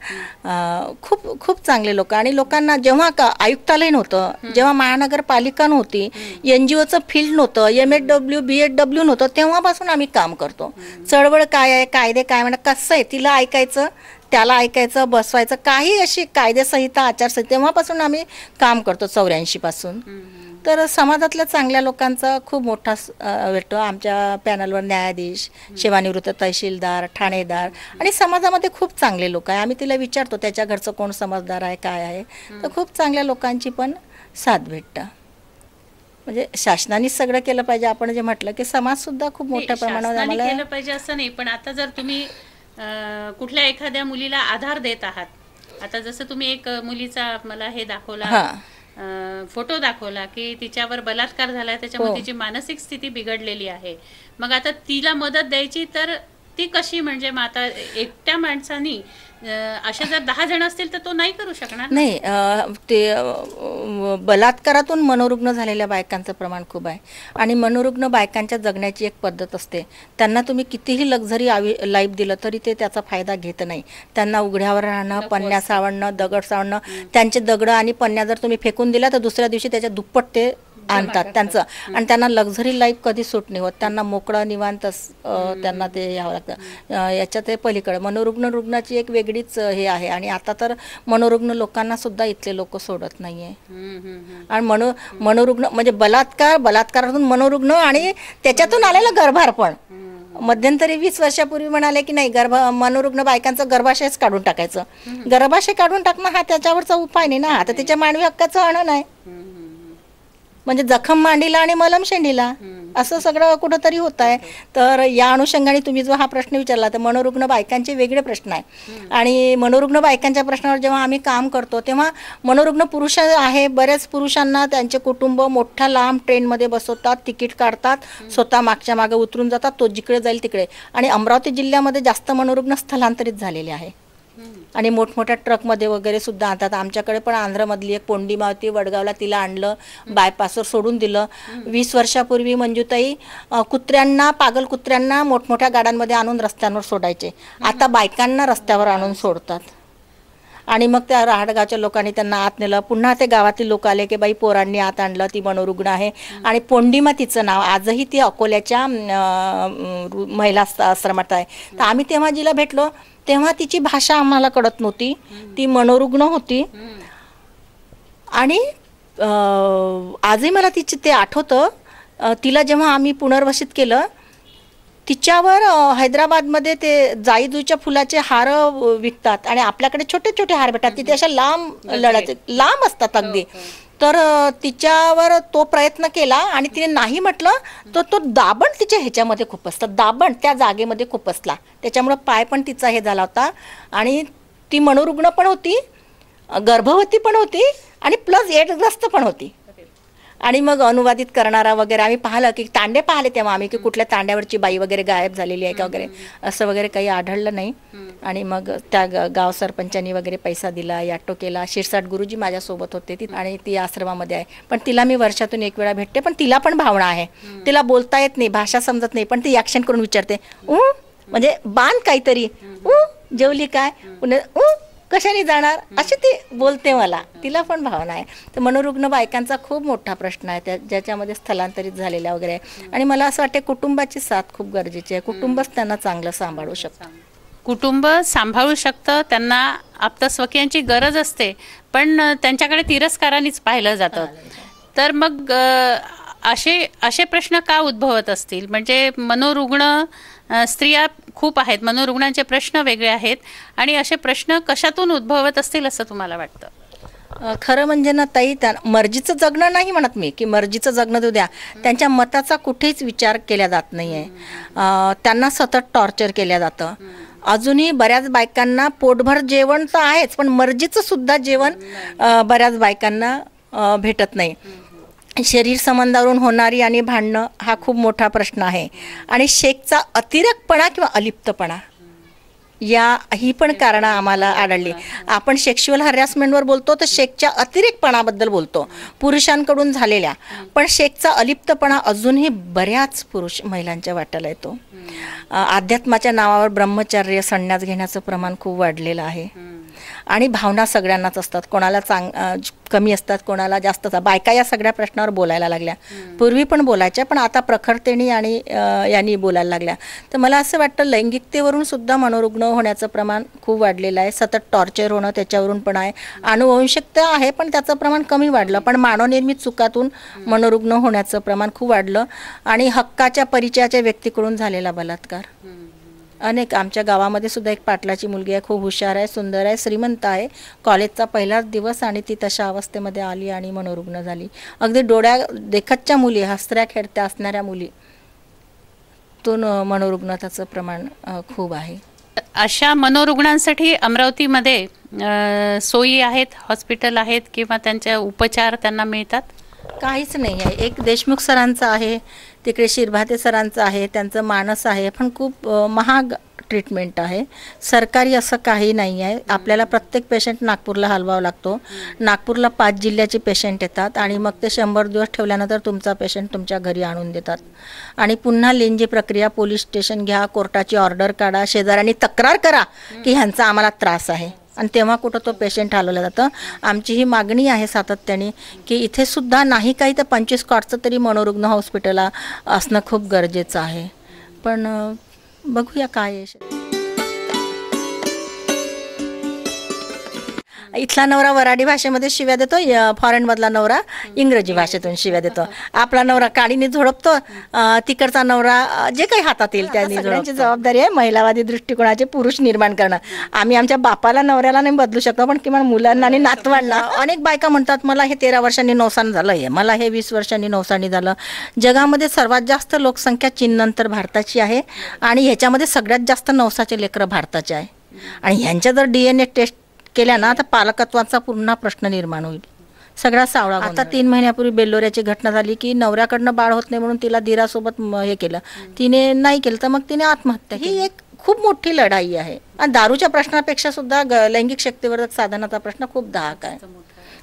खूप खूप चांगले लोक. आणि लोकांना जेव्हा आयुक्तालय नव्हतं, जेव्हा महानगरपालिका नव्हती, NGOचं फील्ड नव्हतं, MHW BHW नव्हतं, तेव्हापासून आम्ही काम करतो. चळवळ काय आहे, कायदे काय म्हणतात, कसं आहे, तिला ऐकायचं, त्याला ऐकायचं, बसवायचं, काही अशी कायदेसंहिता आचारसंहिता, तेव्हापासून आम्ही काम करतो 84 पासून. तर समाजातल्या चांगल्या लोकांचा खूप मोठा भेटतो. आमच्या पॅनलवर न्यायाधीश, सेवानिवृत्त तहसीलदार, ठाणेदार आणि समाजामध्ये खूप चांगले लोक आहे. आम्ही तिला विचारतो त्याच्या घरचं कोण समजदार आहे, काय आहे, तर खूप चांगल्या लोकांची पण साथ भेटतं. म्हणजे शासनानेच सगळं केलं पाहिजे. आपण जे म्हटलं की समाजसुद्धा खूप मोठ्या प्रमाणावर आम्हाला केलं पाहिजे असं नाही, पण आता जर तुम्ही कुठल्या एखाद्या मुलीला आधार देत आहात, आता जसं तुम्ही एक मुलीचा मला हे दाखवला, फोटो दाखवला की तिच्यावर बलात्कार झालाय, त्याच्यामुळे तिची मानसिक स्थिती बिघडलेली आहे, मग आता तिला मदत द्यायची तर ती कशी? म्हणजे मग आता एकट्या माणसानी असे जर 10 जण असतील तर तो नाही करू शकणार नाही. ते बलात्कारातून मनोरुग्ण झालेल्या बायकांचं प्रमाण खूप आहे. आणि मनोरुग्ण बायकांच्या जगण्याची एक पद्धत असते. त्यांना तुम्ही कितीही लक्झरी लाईफ दिलं तरी ते त्याचा फायदा घेत नाही. त्यांना उघड्यावर राहणं, पन्न्या सावरणं, दगड सावरणं, त्यांचे दगड आणि पन्न्या जर तुम्ही फेकून दिला तर दुसऱ्या दिवशी त्याच्या दुप्पट ते आणतात त्यांचं. आणि त्यांना लक्झरी लाईफ कधी सूट नाही होत. त्यांना मोकळं निवांत त्यांना ते यावं लागतं. याच्या ते पलीकडे रुग्णाची एक वेगळीच हे आहे. आणि आता तर मनोरुग्ण लोकांना सुद्धा इथले लोक सोडत नाहीये. आणि मनोरुग्ण म्हणजे बलात्कारातून मनोरुग्ण आणि त्याच्यातून आलेलं गर्भारपण. मध्यंतरी 20 वर्षापूर्वी म्हणाले की नाही, मनोरुग्ण बायकांचं गर्भाशयच काढून टाकायचं. गर्भाशय काढून टाकणं हा त्याच्यावरचा उपाय नाही ना, आता त्याच्या मानवी हक्काचं हनन आहे. म्हणजे जखम मांडीला आणि मलम शेंडीला असं सगळं कुठंतरी होत आहे. तर या अनुषंगाने तुम्ही जो हा प्रश्न विचारला तर मनोरुग्ण बायकांचे वेगळे प्रश्न आहे. आणि मनोरुग्ण बायकांच्या प्रश्नावर जेव्हा आम्ही काम करतो तेव्हा मनोरुग्ण पुरुष आहे, बऱ्याच पुरुषांना त्यांचे कुटुंब मोठ्या लांब ट्रेनमध्ये बसवतात, तिकीट काढतात, स्वतः मागच्या मागे उतरून जातात, तो जिकडे जाईल तिकडे. आणि अमरावती जिल्ह्यामध्ये जास्त मनोरुग्ण स्थलांतरित झालेले आहे आणि मोठमोठ्या ट्रकमध्ये वगैरे सुद्धा आणतात. आमच्याकडे पण आंध्रमधली एक पोंडी मावती, वडगावला तिला आणलं, बायपासवर सोडून दिलं. 20 वर्षापूर्वी मंजुताई कुत्र्यांना, पागल कुत्र्यांना मोठमोठ्या गाड्यांमध्ये आणून रस्त्यांवर सोडायचे. आता बायकांना रस्त्यावर आणून सोडतात. आणि मग त्या राहडगावच्या लोकांनी त्यांना आत नेलं. पुन्हा ते गावातील लोक आले की बाई पोरांनी आत आणलं, ती मनोरुग्ण आहे. आणि पोंडीमा तिचं नाव, आजही ती अकोल्याच्या महिला आश्रमात आहे. तर आम्ही तेव्हा जिला भेटलो तेव्हा तिची भाषा आम्हाला कळत नव्हती, ती मनोरुग्ण होती. आणि आजही मला तिचे ते आठवतं. तिला जेव्हा आम्ही पुनर्वसित केलं, तिच्यावर हैदराबादमध्ये ते जाईजुईच्या फुलाचे हार विकतात आणि आपल्याकडे छोटे छोटे हार भेटतात, तिथे अशा लांब लढाचे लांब असतात अगदी. तर तिच्यावर तो प्रयत्न केला आणि तिने नाही म्हटलं तर तो दाबण तिच्या ह्याच्यामध्ये खुपसला, दाबण त्या जागेमध्ये खुपसला. त्याच्यामुळं पाय पण तिचा हे झाला होता. आणि ती मनोरुग्ण पण होती, गर्भवती पण होती आणि प्लस एड्सग्रस्त पण होती. आणि मग अनुवादित करणारा वगैरे आम्ही पाहिलं की तांडे पाहिले तेव्हा आम्ही की कुठल्या तांड्यावरची बाई वगैरे गायब झालेली आहे का वगैरे, असं वगैरे काही आढळलं नाही. आणि मग त्या गाव सरपंचांनी वगैरे पैसा दिला, याटो केला. शिरसाट गुरुजी माझ्यासोबत होते आणि ती आश्रमामध्ये आहे. पण तिला मी वर्षातून एक वेळा भेटते. पण तिला पण भावना आहे, तिला बोलता येत नाही, भाषा समजत नाही, पण ती ॲक्शन करून विचारते, म्हणजे बांध काहीतरी, जेवली काय, पुन्हा कशाने जाणार, अशी ती बोलते. मला तिला पण भावना आहे. तर मनोरुग्ण बायकांचा खूप मोठा प्रश्न आहे ज्याच्यामध्ये स्थलांतरित झालेल्या वगैरे आहे. आणि मला असं वाटतं कुटुंबाची साथ खूप गरजेची आहे. कुटुंबच त्यांना चांगलं सांभाळू शकतं. कुटुंब सांभाळू शकतं, त्यांना आप्तस्वकीयांची गरज असते, पण त्यांच्याकडे तिरस्कारानेच पाहिलं जातं. तर मग असे प्रश्न का उद्भवत असतील? म्हणजे मनोरुग्ण स्त्रिया खूप आहेत, मनोरुग्णांचे प्रश्न वेगळे आहेत, आणि असे प्रश्न कशातून उद्भवत असतील असं तुम्हाला वाटतं? खरं म्हणजे ना ताई, मर्जीचं जगणं नाही म्हणत मी की मर्जीचं जगणं देऊ द्या. त्यांच्या मताचा कुठेच विचार केला जात नाही आहे. त्यांना सतत टॉर्चर केलं जातं. अजूनही बऱ्याच बायकांना पोटभर जेवण तर आहेच, पण मर्जीचं सुद्धा जेवण बऱ्याच बायकांना भेटत नाही. शरीर संबंधावरून होणारी आणि भांडणं हा खूप मोठा प्रश्न आहे. आणि शेकचा अतिरेकपणा किंवा अलिप्तपणा ही पण कारणं आम्हाला आढळली. आपण सेक्शुअल हॅरॅसमेंटवर बोलतो तर शेकच्या अतिरेकपणाबद्दल बोलतो, पुरुषांकडून झालेल्या, पण शेकचा अलिप्तपणा अजूनही बऱ्याच महिलांच्या वाट्याला येतो. अध्यात्माच्या नावावर ब्रह्मचर्य संन्यास घेण्याचं प्रमाण खूप वाढलेलं आहे. आणि भावना सगळ्यांनाच असतात, कोणाला कमी असतात, कोणाला जास्त असतात. बायका या सगळ्या प्रश्नावर बोलायला लागल्या. पूर्वी पण बोलायच्या, पण आता प्रखरतेने आणि यांनी बोलायला लागल्या. तर मला असं वाटतं लैंगिकतेवरून सुद्धा मनोरुग्ण होण्याचं प्रमाण खूप वाढलेलं आहे. सतत टॉर्चर होणं त्याच्यावरून पण आहे. अनुवंशिकता आहे पण त्याचं प्रमाण कमी वाढलं, पण मानवनिर्मित चुकातून मनोरुग्ण होण्याचं प्रमाण खूप वाढलं. आणि हक्काच्या परिचयाच्या व्यक्तीकडून झालेला बलात्कार अनेक. आमच्या गावामध्ये सुद्धा एक पाटलाची मुलगी आहे, खूप हुशार आहे, सुंदर आहे, श्रीमंत आहे. कॉलेजचा पहिलाच दिवस आणि ती तशा अवस्थेमध्ये आली आणि मनोरुग्ण झाली. अगदी डोळ्या देखतच्या मुली, हसऱ्या खेळत्या असणाऱ्या मुली तून मनोरुग्णताचं प्रमाण खूप आहे. अशा मनोरुग्णांसाठी अमरावतीमध्ये सोयी आहेत, हॉस्पिटल आहेत किंवा त्यांचे उपचार त्यांना मिळतात? काहीच नाही आहे. एक देशमुख सरांचं आहे, तिकडे शिरभाते सरांचं आहे, त्यांचं मानस आहे, पण खूप महाग ट्रीटमेंट आहे. सरकारी असं काही नाही आहे. आपल्याला प्रत्येक पेशंट नागपूरला हलवावा लागतो. नागपूरला 5 जिल्ह्याचे पेशंट येतात आणि मग ते 100 दिवस ठेवल्यानंतर तुमचा पेशंट तुमच्या घरी आणून देतात. आणि पुन्हा लेंजी प्रक्रिया, पोलीस स्टेशन घ्या, कोर्टाची ऑर्डर काढा, शेजाऱ्यांनी तक्रार करा की ह्यांचा आम्हाला त्रास आहे, आणि तेव्हा कुठं तो पेशंट हलवला जातं. आमची ही मागणी आहे सातत्याने की इथे सुद्धा नाही काही तर 25 कॉटचं तरी मनोरुग्ण हॉस्पिटल असणं खूप गरजेचं आहे. पण बघूया काय आहे. इथला नवरा वराडी भाषेमध्ये शिव्या देतो, फॉरेनमधला नवरा इंग्रजी भाषेतून शिव्या देतो. आपला नवरा काडीने झोडपतो, तिकडचा नवरा जे काही हातात येईल त्यांनी झोडपण्याची जबाबदारी आहे महिलावादी दृष्टिकोनाचे पुरुष निर्माण करणं. आम्ही आमच्या बापाला नवऱ्याला नाही बदलू शकतो, पण किमान मुलांना आणि नातवांना. अनेक बायका म्हणतात मला हे 13 वर्षांनी नवसान झालं आहे, मला हे 20 वर्षांनी नवसानी झालं. जगामध्ये सर्वात जास्त लोकसंख्या चीननंतर भारताची आहे आणि ह्याच्यामध्ये सगळ्यात जास्त नवसाचे लेकरं भारताचे आहे. आणि ह्यांच्या जर DNA टेस्ट केल्या ना तर पालकत्वाचा पुन्हा प्रश्न निर्माण होईल. सगळा सावळा. आता 3 महिन्यापूर्वी बेल्लोऱ्याची घटना झाली की नवऱ्याकडनं बाळ होत नाही म्हणून तिला धीरासोबत हे केलं, तिने नाही केलं तर मग तिने आत्महत्या. ही एक खूप मोठी लढाई आहे. आणि दारूच्या प्रश्नापेक्षा सुद्धा लैंगिक शक्तीवर्धक साधनाचा प्रश्न खूप दाहक आहे,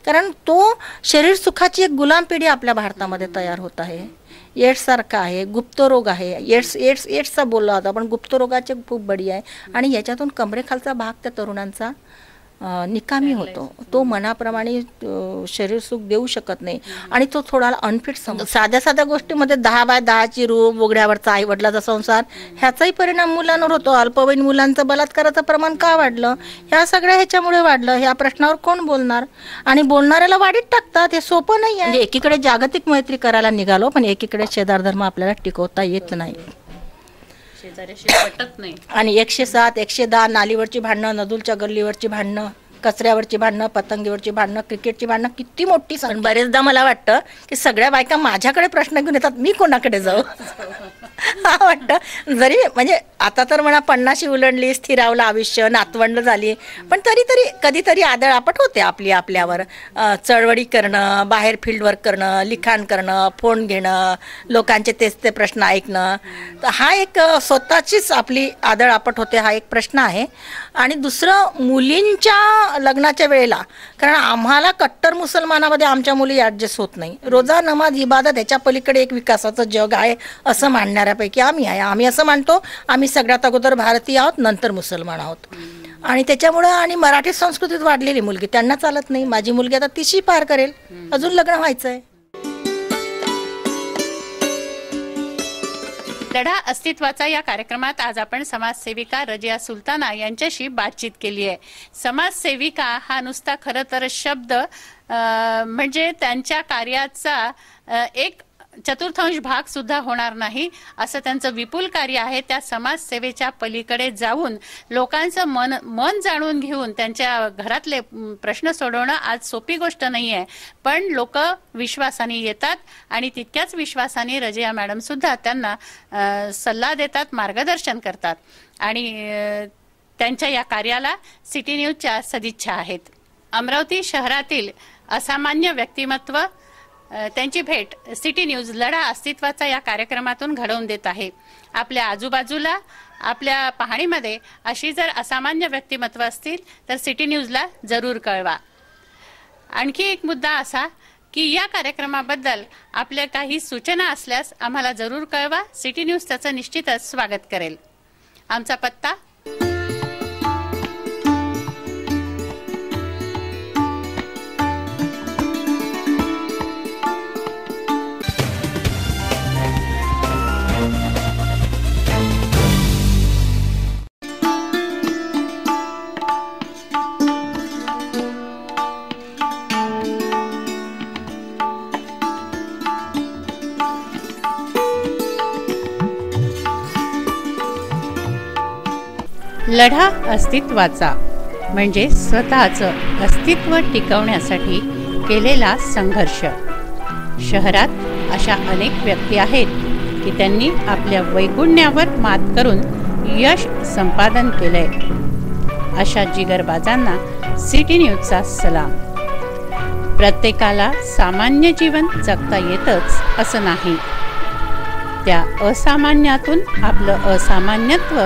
कारण तो शरीर सुखाची एक गुलाम पिढी आपल्या भारतामध्ये तयार होत आहे. एड्स सारखा आहे, गुप्तरोग आहे. एड्सचा बोलला होता, पण गुप्तरोगाचे खूप बडी आहे. आणि याच्यातून कमरेखालचा भाग त्या तरुणांचा निकामी होतो. तो मनाप्रमाणे शरीर सुख देऊ शकत नाही आणि तो थोडा अनफिट समजतो. साध्या साध्या गोष्टीमध्ये 10 बाय 10ची रूम, उघड्यावरचा आई वडिलाचा संसार, ह्याचाही परिणाम मुलांवर होतो. अल्पवयीन मुलांचं बलात्काराचं प्रमाण का वाढलं? ह्या सगळ्या ह्याच्यामुळे वाढलं. ह्या प्रश्नावर कोण बोलणार? आणि बोलणाऱ्याला वाढीत टाकतात. हे सोपं नाही आहे. एकीकडे जागतिक मैत्री करायला निघालो, पण एकीकडे शेजार धर्म आपल्याला टिकवता येत नाही. आणि 107, 110 नालीवरची भांडणं, नदूलच्या गल्लीवरची भांडणं, कचऱ्यावरची भांडणं, पतंगीवरची भांडणं, क्रिकेटची भांडणं किती मोठी. बरेचदा मला वाटतं की सगळ्या बायका माझ्याकडे प्रश्न घेऊन येतात, मी कोणाकडे जाऊ वाटतं. जरी म्हणजे आता तर म्हणा 50शी उलंडली, स्थिरावलं आयुष्य, नातवंड झाली, पण तरी कधीतरी आदळ आपट होते आपल्यावर. चळवळी करणं, बाहेर फील्ड वर्क करणं, लिखाण करणं, फोन घेणं, लोकांचे तेच ते प्रश्न ऐकणं, तर हा एक स्वतःचीच आपली आदळ आपट होते, हा एक प्रश्न आहे. आणि दुसरं मुलींच्या लग्नाच्या वेळेला, कारण आम्हाला कट्टर मुसलमानामध्ये आमच्या मुली ॲडजस्ट होत नाही. रोजा, नमाज, इबादत ह्याच्या पलीकडे एक विकासाचं जग आहे असं मानणाऱ्यापैकी आम्ही आहे. आम्ही असं मानतो आम्ही सगळ्यात अगोदर भारतीय आहोत, नंतर मुसलमान आहोत. आणि त्याच्यामुळं आणि मराठी संस्कृतीत वाढलेली मुलगी त्यांना चालत नाही. माझी मुलगी आता 30शी पार करेल, अजून लग्न व्हायचं आहे. लढा अस्तित्वाचा या कार्यक्रमात आज आपण समाजसेविका रजिया सुलताना यांच्याशी बातचीत केली आहे. समाजसेविका हा नुसता खरं तर शब्द म्हणजे त्यांच्या कार्याचा एक चतुर्थांश भाग सुद्धा होणार नाही, असं त्यांचं विपुल कार्य आहे. त्या समाजसेवेच्या पलीकडे जाऊन लोकांचं मन जाणून घेऊन त्यांच्या घरातले प्रश्न सोडवणं आज सोपी गोष्ट नाही आहे. पण लोक विश्वासाने येतात आणि तितक्याच विश्वासाने रजिया मॅडम सुद्धा त्यांना सल्ला देतात, मार्गदर्शन करतात आणि त्यांच्या या कार्याला सिटी न्यूजच्या सदिच्छा आहेत. अमरावती शहरातील असामान्य व्यक्तिमत्व त्यांची भेट सिटी न्यूज लढा अस्तित्वाचा या कार्यक्रमातून घडवून देत आहे. आपल्या आजूबाजूला आपल्या पाहणीमध्ये अशी जर असामान्य व्यक्तिमत्व असतील तर सिटी न्यूजला जरूर कळवा. आणखी एक मुद्दा असा की या कार्यक्रमाबद्दल आपल्या काही सूचना असल्यास आम्हाला जरूर कळवा. सिटी न्यूज त्याचं निश्चितच स्वागत करेल. आमचा पत्ता लढा अस्तित्वाचा म्हणजे स्वतःचं अस्तित्व टिकवण्यासाठी केलेला संघर्ष. शहरात अशा अनेक व्यक्ती आहेत की त्यांनी आपल्या वैगुण्यावर मात करून यश संपादन केलंय. अशा जिगरबाजांना सिटी न्यूजचा सलाम. प्रत्येकाला सामान्य जीवन जगता येतच असं नाही. त्या असामान्यातून आपलं असामान्यत्व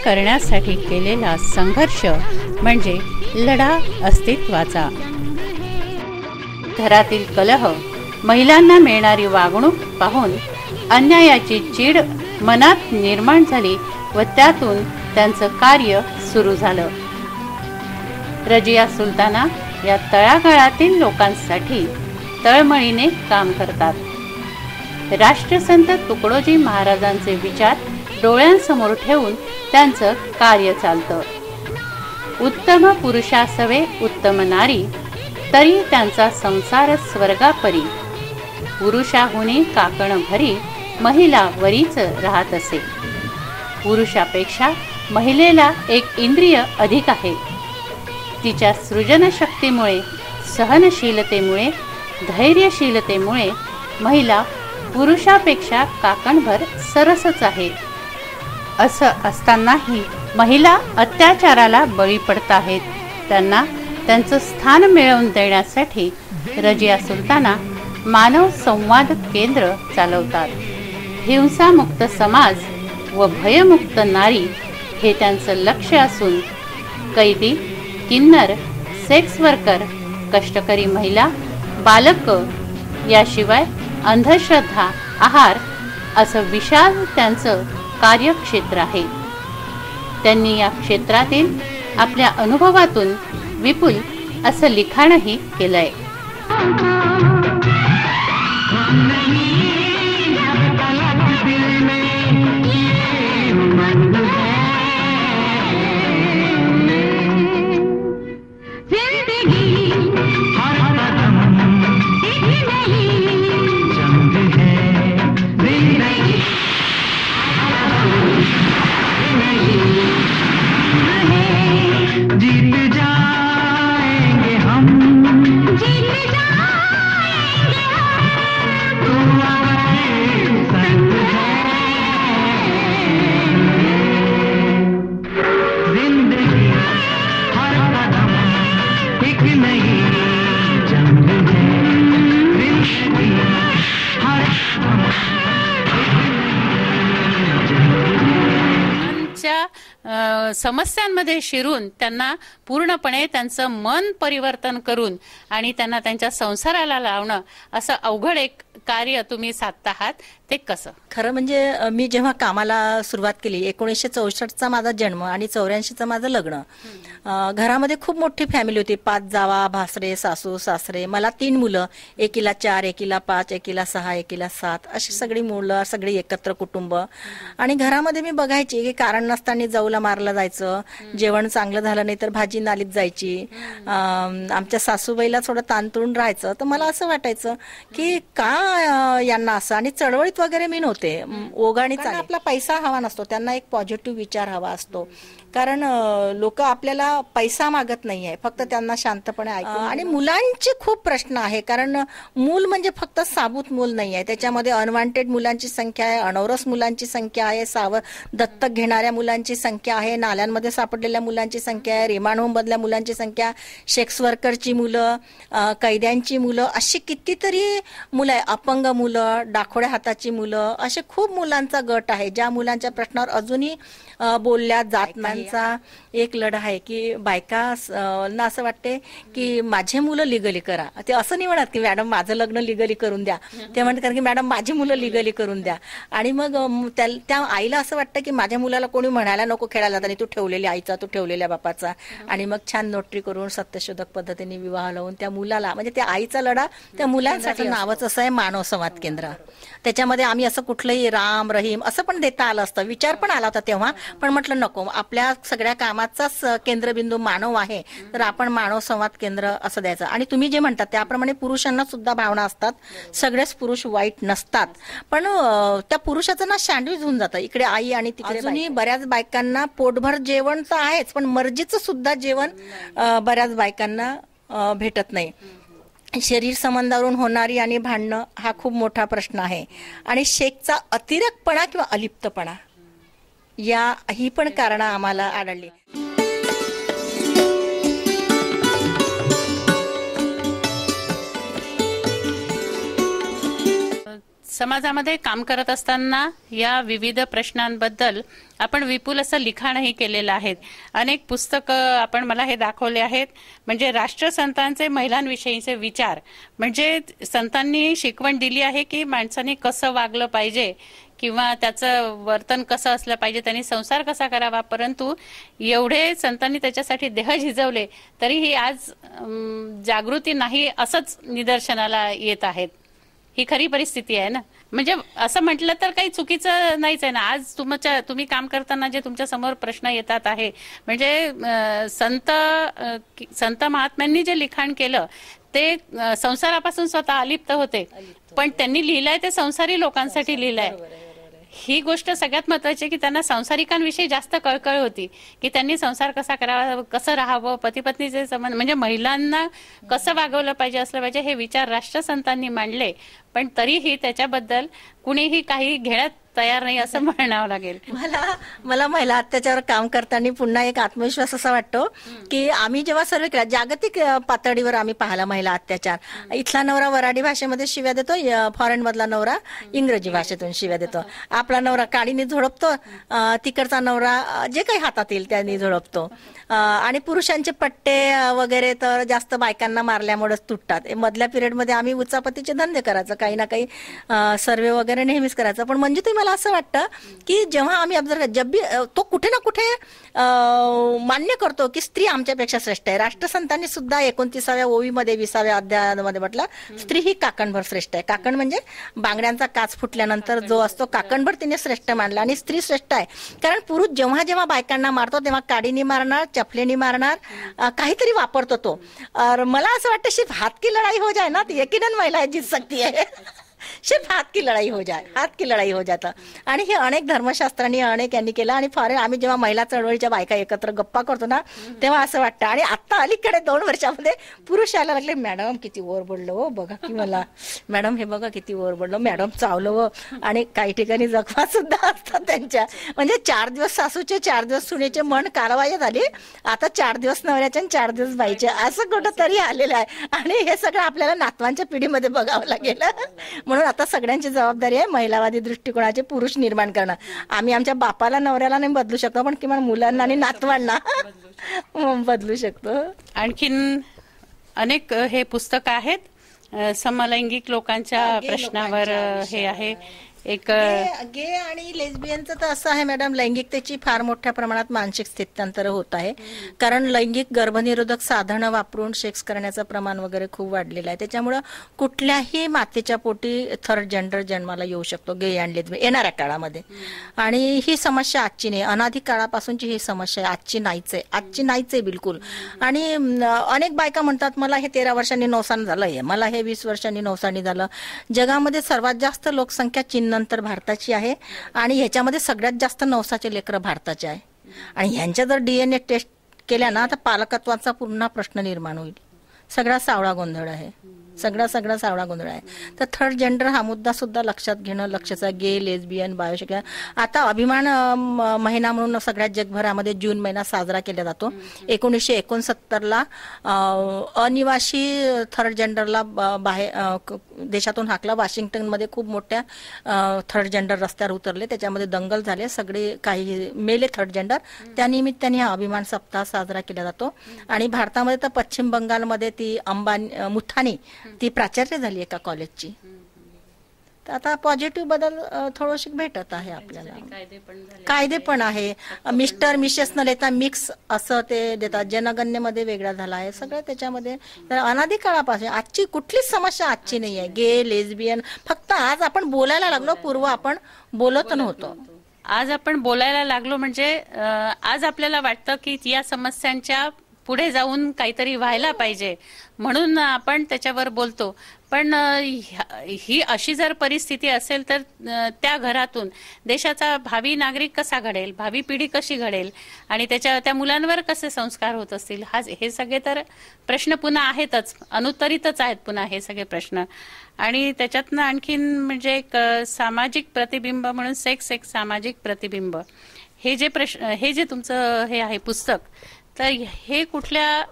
करण्यासाठी केलेला संघर्ष म्हणजे लढा अस्तित्वाचा. घरातील कलह, महिलांना मिळणारी वागणूक पाहून अन्यायाची चीड मनात निर्माण झाली व त्यातून त्यांचं कार्य सुरू झालं. रजिया सुलताना या तळागाळातील लोकांसाठी तळमळीने काम करतात. राष्ट्रसंत तुकडोजी महाराजांचे विचार डोळ्यांसमोर ठेवून त्यांचं कार्य चालतं. उत्तम पुरुषासवे उत्तम नारी, तरी त्यांचा संसार स्वर्गापरी. पुरुषाहुनी काकण भरी, महिला वरीच राहत असे. पुरुषापेक्षा महिलेला एक इंद्रिय अधिक आहे. तिच्या सृजनशक्तीमुळे, सहनशीलतेमुळे, धैर्यशीलतेमुळे महिला पुरुषापेक्षा काकणभर सरसच आहे. असं असतानाही महिला अत्याचाराला बळी पडत आहेत. त्यांना त्यांचं स्थान मिळवून देण्यासाठी रजिया सुलताना मानव संवाद केंद्र चालवतात. हिंसामुक्त समाज व भयमुक्त नारी हे त्यांचं लक्ष्य असून कैदी, किन्नर, सेक्स वर्कर, कष्टकरी महिला, बालक याशिवाय अंधश्रद्धा, आहार असं विशाल त्यांचं कार्यक्षेत्र आहे. त्यांनी या क्षेत्रातील आपल्या अनुभवातून विपुल असं लिखाणही केलंय. समस्यांमध्ये शिरून त्यांना पूर्णपणे त्यांचं मन परिवर्तन करून आणि त्यांना त्यांच्या संसाराला लावणं असं अवघड एक कार्य तुम्ही साधत आहात. ते कसं? खरं म्हणजे मी जेव्हा कामाला सुरुवात केली, 1964चा माझा जन्म आणि 84चं माझं लग्न. घरामध्ये खूप मोठी फॅमिली होती. 5 जावा, भासरे, सासू सासरे, मला 3 मुलं, एकीला 4, एकीला 5, एकीला 6, एकीला 7 अशी सगळी मुलं, सगळी एकत्र कुटुंब. आणि घरामध्ये मी बघायची की कारण नसताना जाऊला मारलं जायचं, जेवण चांगलं झालं नाही तर भाजी नालीत जायची. आमच्या सासूबाईला थोडं ताणतून राहायचं. तर मला असं वाटायचं की का यांना असं, आणि चळवळीत वगैरे मी नव्हते, ओघाणीच आपला पैसा हवा नसतो, त्यांना एक पॉझिटिव्ह विचार हवा असतो. कारण लोक आपल्याला पैसा मागत नाहीये, फक्त त्यांना शांतपणे ऐकून. आणि मुलांचे खूप प्रश्न आहे, कारण मूल म्हणजे फक्त साबूत मूल नाही आहे, त्याच्यामध्ये अनवॉन्टेड मुलांची संख्या आहे, अनौरस मुलांची संख्या आहे, दत्तक घेणाऱ्या मुलांची संख्या आहे, नाल्यांमध्ये सापडलेल्या मुलांची संख्या आहे, रिमांड होम मधल्या मुलांची संख्या, सेक्स वर्करची मुलं, कैद्यांची मुलं, अशी कितीतरी मुलं आहे, अपंग मुलं, डाखोड्या हाताची मुलं, असे खूप मुलांचा गट आहे ज्या मुलांच्या प्रश्नावर अजूनही बोलल्या जात नाही. एक लढा आहे की बायका ना असं वाटते की माझे मुलं लिगली करा, ते असं नाही म्हणत की मॅडम माझं लग्न लिगली करून द्या, ते म्हणतात की मॅडम माझी मुलं लिगली करून द्या. आणि मग त्या आईला असं वाटतं की माझ्या मुलाला कोणी म्हणायला नको खेळायला जाताना तू ठेवलेल्या आईचा, तू ठेवलेल्या बापाचा, आणि मग छान नोटरी करून सत्यशोधक पद्धतीने विवाह लावून त्या मुलाला, म्हणजे त्या आईचा लढा त्या मुलांसाठी. नावच असं आहे मानव संवाद केंद्र. त्याच्यामध्ये आम्ही असं कुठलंही राम रहीम असं पण देता आलं असतं, विचार पण आला होता तेव्हा, पण म्हटलं नको, आपल्या सगळ्या कामाचाच केंद्रबिंदू मानव आहे, तर आपण मानव संवाद केंद्र असं द्यायचं. आणि तुम्ही जे म्हणतात त्याप्रमाणे पुरुषांना सुद्धा भावना असतात, सगळेच पुरुष वाईट नसतात, पण त्या पुरुषाचं ना सँडविच होऊन जातं, इकडे आई आणि तिकडे. अजूनही बऱ्याच बायकांना पोटभर जेवण तर आहेच, पण मर्जीचं सुद्धा जेवण बऱ्याच बायकांना भेटत नाही. शरीर संबंधावरून होणारी आणि भांडणं हा खूप मोठा प्रश्न आहे. आणि शेकचा अतिरेकपणा किंवा अलिप्तपणा, या ही पण कारणं आम्हाला आढळली. समाजामध्ये काम करत असताना या विविध प्रश्नांबद्दल आपण विपुल असं लिखाणही केलेलं आहे. अनेक पुस्तकं आपण मला हे दाखवले आहेत. म्हणजे राष्ट्रसंतांचे महिलांविषयीचे विचार, म्हणजे संतांनी शिकवण दिली आहे की माणसाने कसं वागलं पाहिजे किंवा त्याचं वर्तन कसं असलं पाहिजे, त्यांनी संसार कसा करावा, परंतु एवढे संतांनी त्याच्यासाठी देह झिजवले तरीही आज जागृती नाही असंच निदर्शनाला येत आहेत. ही खरी परिस्थिती आहे ना. म्हणजे असं म्हटलं तर काही चुकीचं नाहीच आहे ना. आज तुम्ही काम करताना जे तुमच्या समोर प्रश्न येतात आहे, म्हणजे संत महात्म्यांनी जे लिखाण केलं ते संसारापासून स्वतः अलिप्त होते, पण त्यांनी लिहिलंय ते संसारी लोकांसाठी लिहिलंय. ही गोष्ट सगळ्यात महत्वाची आहे की त्यांना संसारिकांविषयी जास्त कळकळ होती की त्यांनी संसार कसा करावा, कसं राहावं, पती पत्नीचे संबंध, म्हणजे महिलांना कसं वागवलं पाहिजे, असलं पाहिजे, हे विचार राष्ट्रसंतांनी मांडले. पण तरीही त्याच्याबद्दल कुणीही काही घेण्यात तयार नाही असं म्हणावं लागेल. मला महिला अत्याचार काम करताना पुन्हा एक आत्मविश्वास असा वाटतो की आम्ही जेव्हा सर्व केला, जागतिक पातळीवर आम्ही पाहिला महिला अत्याचार. इथला नवरा वराडी भाषेमध्ये शिव्या देतो, फॉरेन मधला नवरा इंग्रजी भाषेतून शिव्या देतो. आपला नवरा काडीने झोडपतो, तिकडचा नवरा जे काही हातात येईल त्यांनी झोडपतो. आणि पुरुषांचे पट्टे वगैरे तर जास्त बायकांना मारल्यामुळेच तुटतात. मधल्या पिरियडमध्ये आम्ही उचापतीचे धंदे करायचं, काही ना काही सर्वे वगैरे नेहमीच करायचं. पण म्हणजे ते मला असं वाटतं की जेव्हा आम्ही ऑब्झर्व, जब भी तो कुठे ना कुठे मान्य करतो की स्त्री आमच्यापेक्षा श्रेष्ठ आहे. राष्ट्रसंतांनी सुद्धा 29व्या ओवीमध्ये 20व्या अध्यायामध्ये म्हटलं स्त्री ही काकणभर श्रेष्ठ आहे. काकण म्हणजे बांगड्यांचा काच फुटल्यानंतर जो असतो, काकणभर तिने श्रेष्ठ मानला आणि स्त्री श्रेष्ठ आहे. कारण पुरुष जेव्हा जेव्हा बायकांना मारतो तेव्हा काडीने मारणार, चपलेनी मारणार, काहीतरी वापरतो तो. मला असं वाटतं सिर्फ हात की लढाई हो जाए ना तो यकीनन महिला जीत सकती है. सिर्फ हात की लढाई हो जाए, हात की लढाई हो जातं. आणि हे अनेक धर्मशास्त्रांनी अनेक यांनी केलं. आणि फार आम्ही जेव्हा महिला चळवळीच्या बायका एकत्र गप्पा करतो ना तेव्हा असं वाटतं. आणि आता अलीकडे 2 वर्षामध्ये पुरुष यायला लागले, मॅडम किती वर बोललो हो, बघा की मला मॅडम हे बघा किती वर बोललो, मॅडम चावलं व. आणि काही ठिकाणी जखमा सुद्धा असतात त्यांच्या. म्हणजे 4 दिवस सासूचे, 4 दिवस सुनेचे मन कारवाई झाली, आता 4 दिवस नवऱ्याचे आणि 4 दिवस बाईचे, असं कुठं तरी आलेलं आहे. आणि हे सगळं आपल्याला नातवांच्या पिढीमध्ये बघावं लागेल. म्हणून आता सगळ्यांची जबाबदारी आहे महिलावादी दृष्टिकोनाचे पुरुष निर्माण करणं. आम्ही आमच्या बापाला नवऱ्याला नाही बदलू शकतो, पण किमान मुलांना आणि नातवांना बदलू शकतो. आणखीन अनेक हे पुस्तक आहेत समलैंगिक लोकांच्या प्रश्नावर. हे आहे एक गे आणि लेस्बियनचं तर असं आहे मॅडम, लैंगिकतेची फार मोठ्या प्रमाणात मानसिक स्थित्यांतर होत आहे. कारण लैंगिक गर्भनिरोधक साधनं वापरून सेक्स करण्याचं प्रमाण वगैरे खूप वाढलेलं आहे. त्याच्यामुळं कुठल्याही मातेच्या पोटी थर्ड जेंडर जन्माला येऊ शकतो, गे आणि लेस्बियन येणाऱ्या काळामध्ये. आणि ही समस्या आजची नाही, अनादी काळापासूनची ही समस्या आहे, आजची नाहीच आहे बिलकुल. आणि अनेक बायका म्हणतात मला हे 13 वर्षांनी नवसान झालंय, मला हे 20 वर्षांनी नवसानी झालं. जगामध्ये सर्वात जास्त लोकसंख्या चीननंतर भारताची आहे आणि ह्याच्यामध्ये सगळ्यात जास्त नवसाचे लेकरं भारताचे आहे. आणि ह्यांच्या जर DNA टेस्ट केल्या ना तर पालकत्वाचा पुन्हा प्रश्न निर्माण होईल. सगळा सावळा गोंधळ आहे, सगळा सावळा गोंधळ आहे. तर थर्ड जेंडर हा मुद्दा सुद्धा लक्षात घेणं लक्षाचा. गे, लेस्बियन, बायोसेक्सुअल आता अभिमान महिना म्हणून सगळ्यात जगभरामध्ये जून महिना साजरा केला जातो. 1969ला अनिवासी थर्ड जेंडरला बाहेर देशातून हाकला. वॉशिंग्टनमध्ये खूप मोठ्या थर्ड जेंडर रस्त्यावर उतरले, त्याच्यामध्ये दंगल झाले, सगळे काही मेले थर्ड जेंडर. त्यानिमित्ताने हा अभिमान सप्ताह साजरा केला जातो. आणि भारतामध्ये तर पश्चिम बंगालमध्ये ती मुथानी ती प्राचार्य झाली एका कॉलेजची. तर आता पॉझिटिव्ह बदल थोडीशी भेटत आहे आपल्याला. कायदे पण आहे, मिस्टर मिसेस न लेता मिक्स असं ते देतात. जनगणनेमध्ये वेगळा झाला आहे सगळं त्याच्यामध्ये. तर अनादी काळापासून आजची कुठलीच समस्या आजची नाही आहे. गे, लेस्बियन फक्त आज आपण बोलायला लागलो, पूर्व आपण बोलत नव्हतो. आज आपण बोलायला लागलो म्हणजे आज आपल्याला वाटतं की या समस्यांच्या पुढे जाऊन काहीतरी व्हायला पाहिजे म्हणून आपण त्याच्यावर बोलतो. पण ही अशी जर परिस्थिती असेल तर त्या घरातून देशाचा भावी नागरिक कसा घडेल, भावी पिढी कशी घडेल आणि त्या मुलांवर कसे संस्कार होत असतील, हे सगळे तर प्रश्न पुन्हा आहेतच, अनुत्तरितच आहेत पुन्हा हे सगळे प्रश्न. आणि त्याच्यातनं आणखीन म्हणजे एक सामाजिक प्रतिबिंब म्हणून सेक्स एक सामाजिक प्रतिबिंब हे जे तुमचं हे आहे पुस्तक, तर हे कुठल्या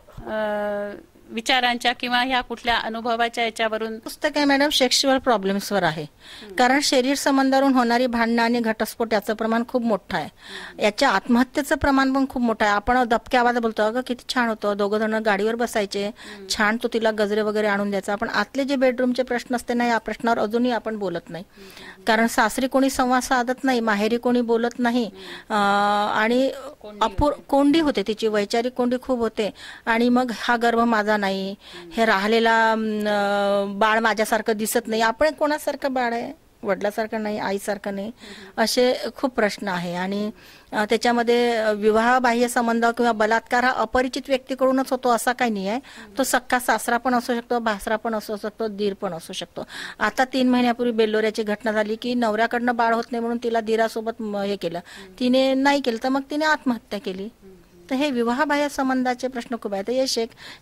विचारांच्या किंवा ह्या कुठल्या अनुभवाच्या याच्यावरून पुस्तक आहे मॅडम? सेक्शुअल प्रॉब्लेम्सवर आहे. कारण शरीर संबंधावरून होणारी भांडणं आणि घटस्फोट याचं प्रमाण खूप मोठं आहे. याच्या आत्महत्येचं प्रमाण पण खूप मोठं आहे. आपण दबक्या आवाजात बोलतो अगं किती छान होतं, दोघं जण गाडीवर बसायचे, छान तो तिला गजरे वगैरे आणून द्यायचा. आपण आतले जे बेडरूमचे प्रश्न असते ना, या प्रश्नावर अजूनही आपण बोलत नाही. कारण सासरी कोणी संवाद साधत नाही, माहेरी कोणी बोलत नाही. आणि कोंडी होते, तिची वैचारिक कोंडी खूप होते. आणि मग हा गर्भ माझा नाही, हे राहिलेला बाळ माझ्यासारखं दिसत नाही, आपण कोणासारखं बाळ आहे, वडिलासारखं नाही, आईसारखं नाही, असे खूप प्रश्न आहे. आणि त्याच्यामध्ये विवाहबाह्य संबंध किंवा बलात्कार हा अपरिचित व्यक्तीकडूनच होतो असा काही नाही आहे. तो सख्खा सासरा पण असू शकतो, भासरा पण असू शकतो, दीर पण असू शकतो. आता 3 महिन्यापूर्वी बेल्लोऱ्याची घटना झाली की नवऱ्याकडनं बाळ होत नाही म्हणून तिला दीरासोबत हे केलं, तिने नाही केलं तर मग तिने आत्महत्या केली. तर हे विवाहबाह्य संबंधाचे प्रश्न खूप आहेत. हे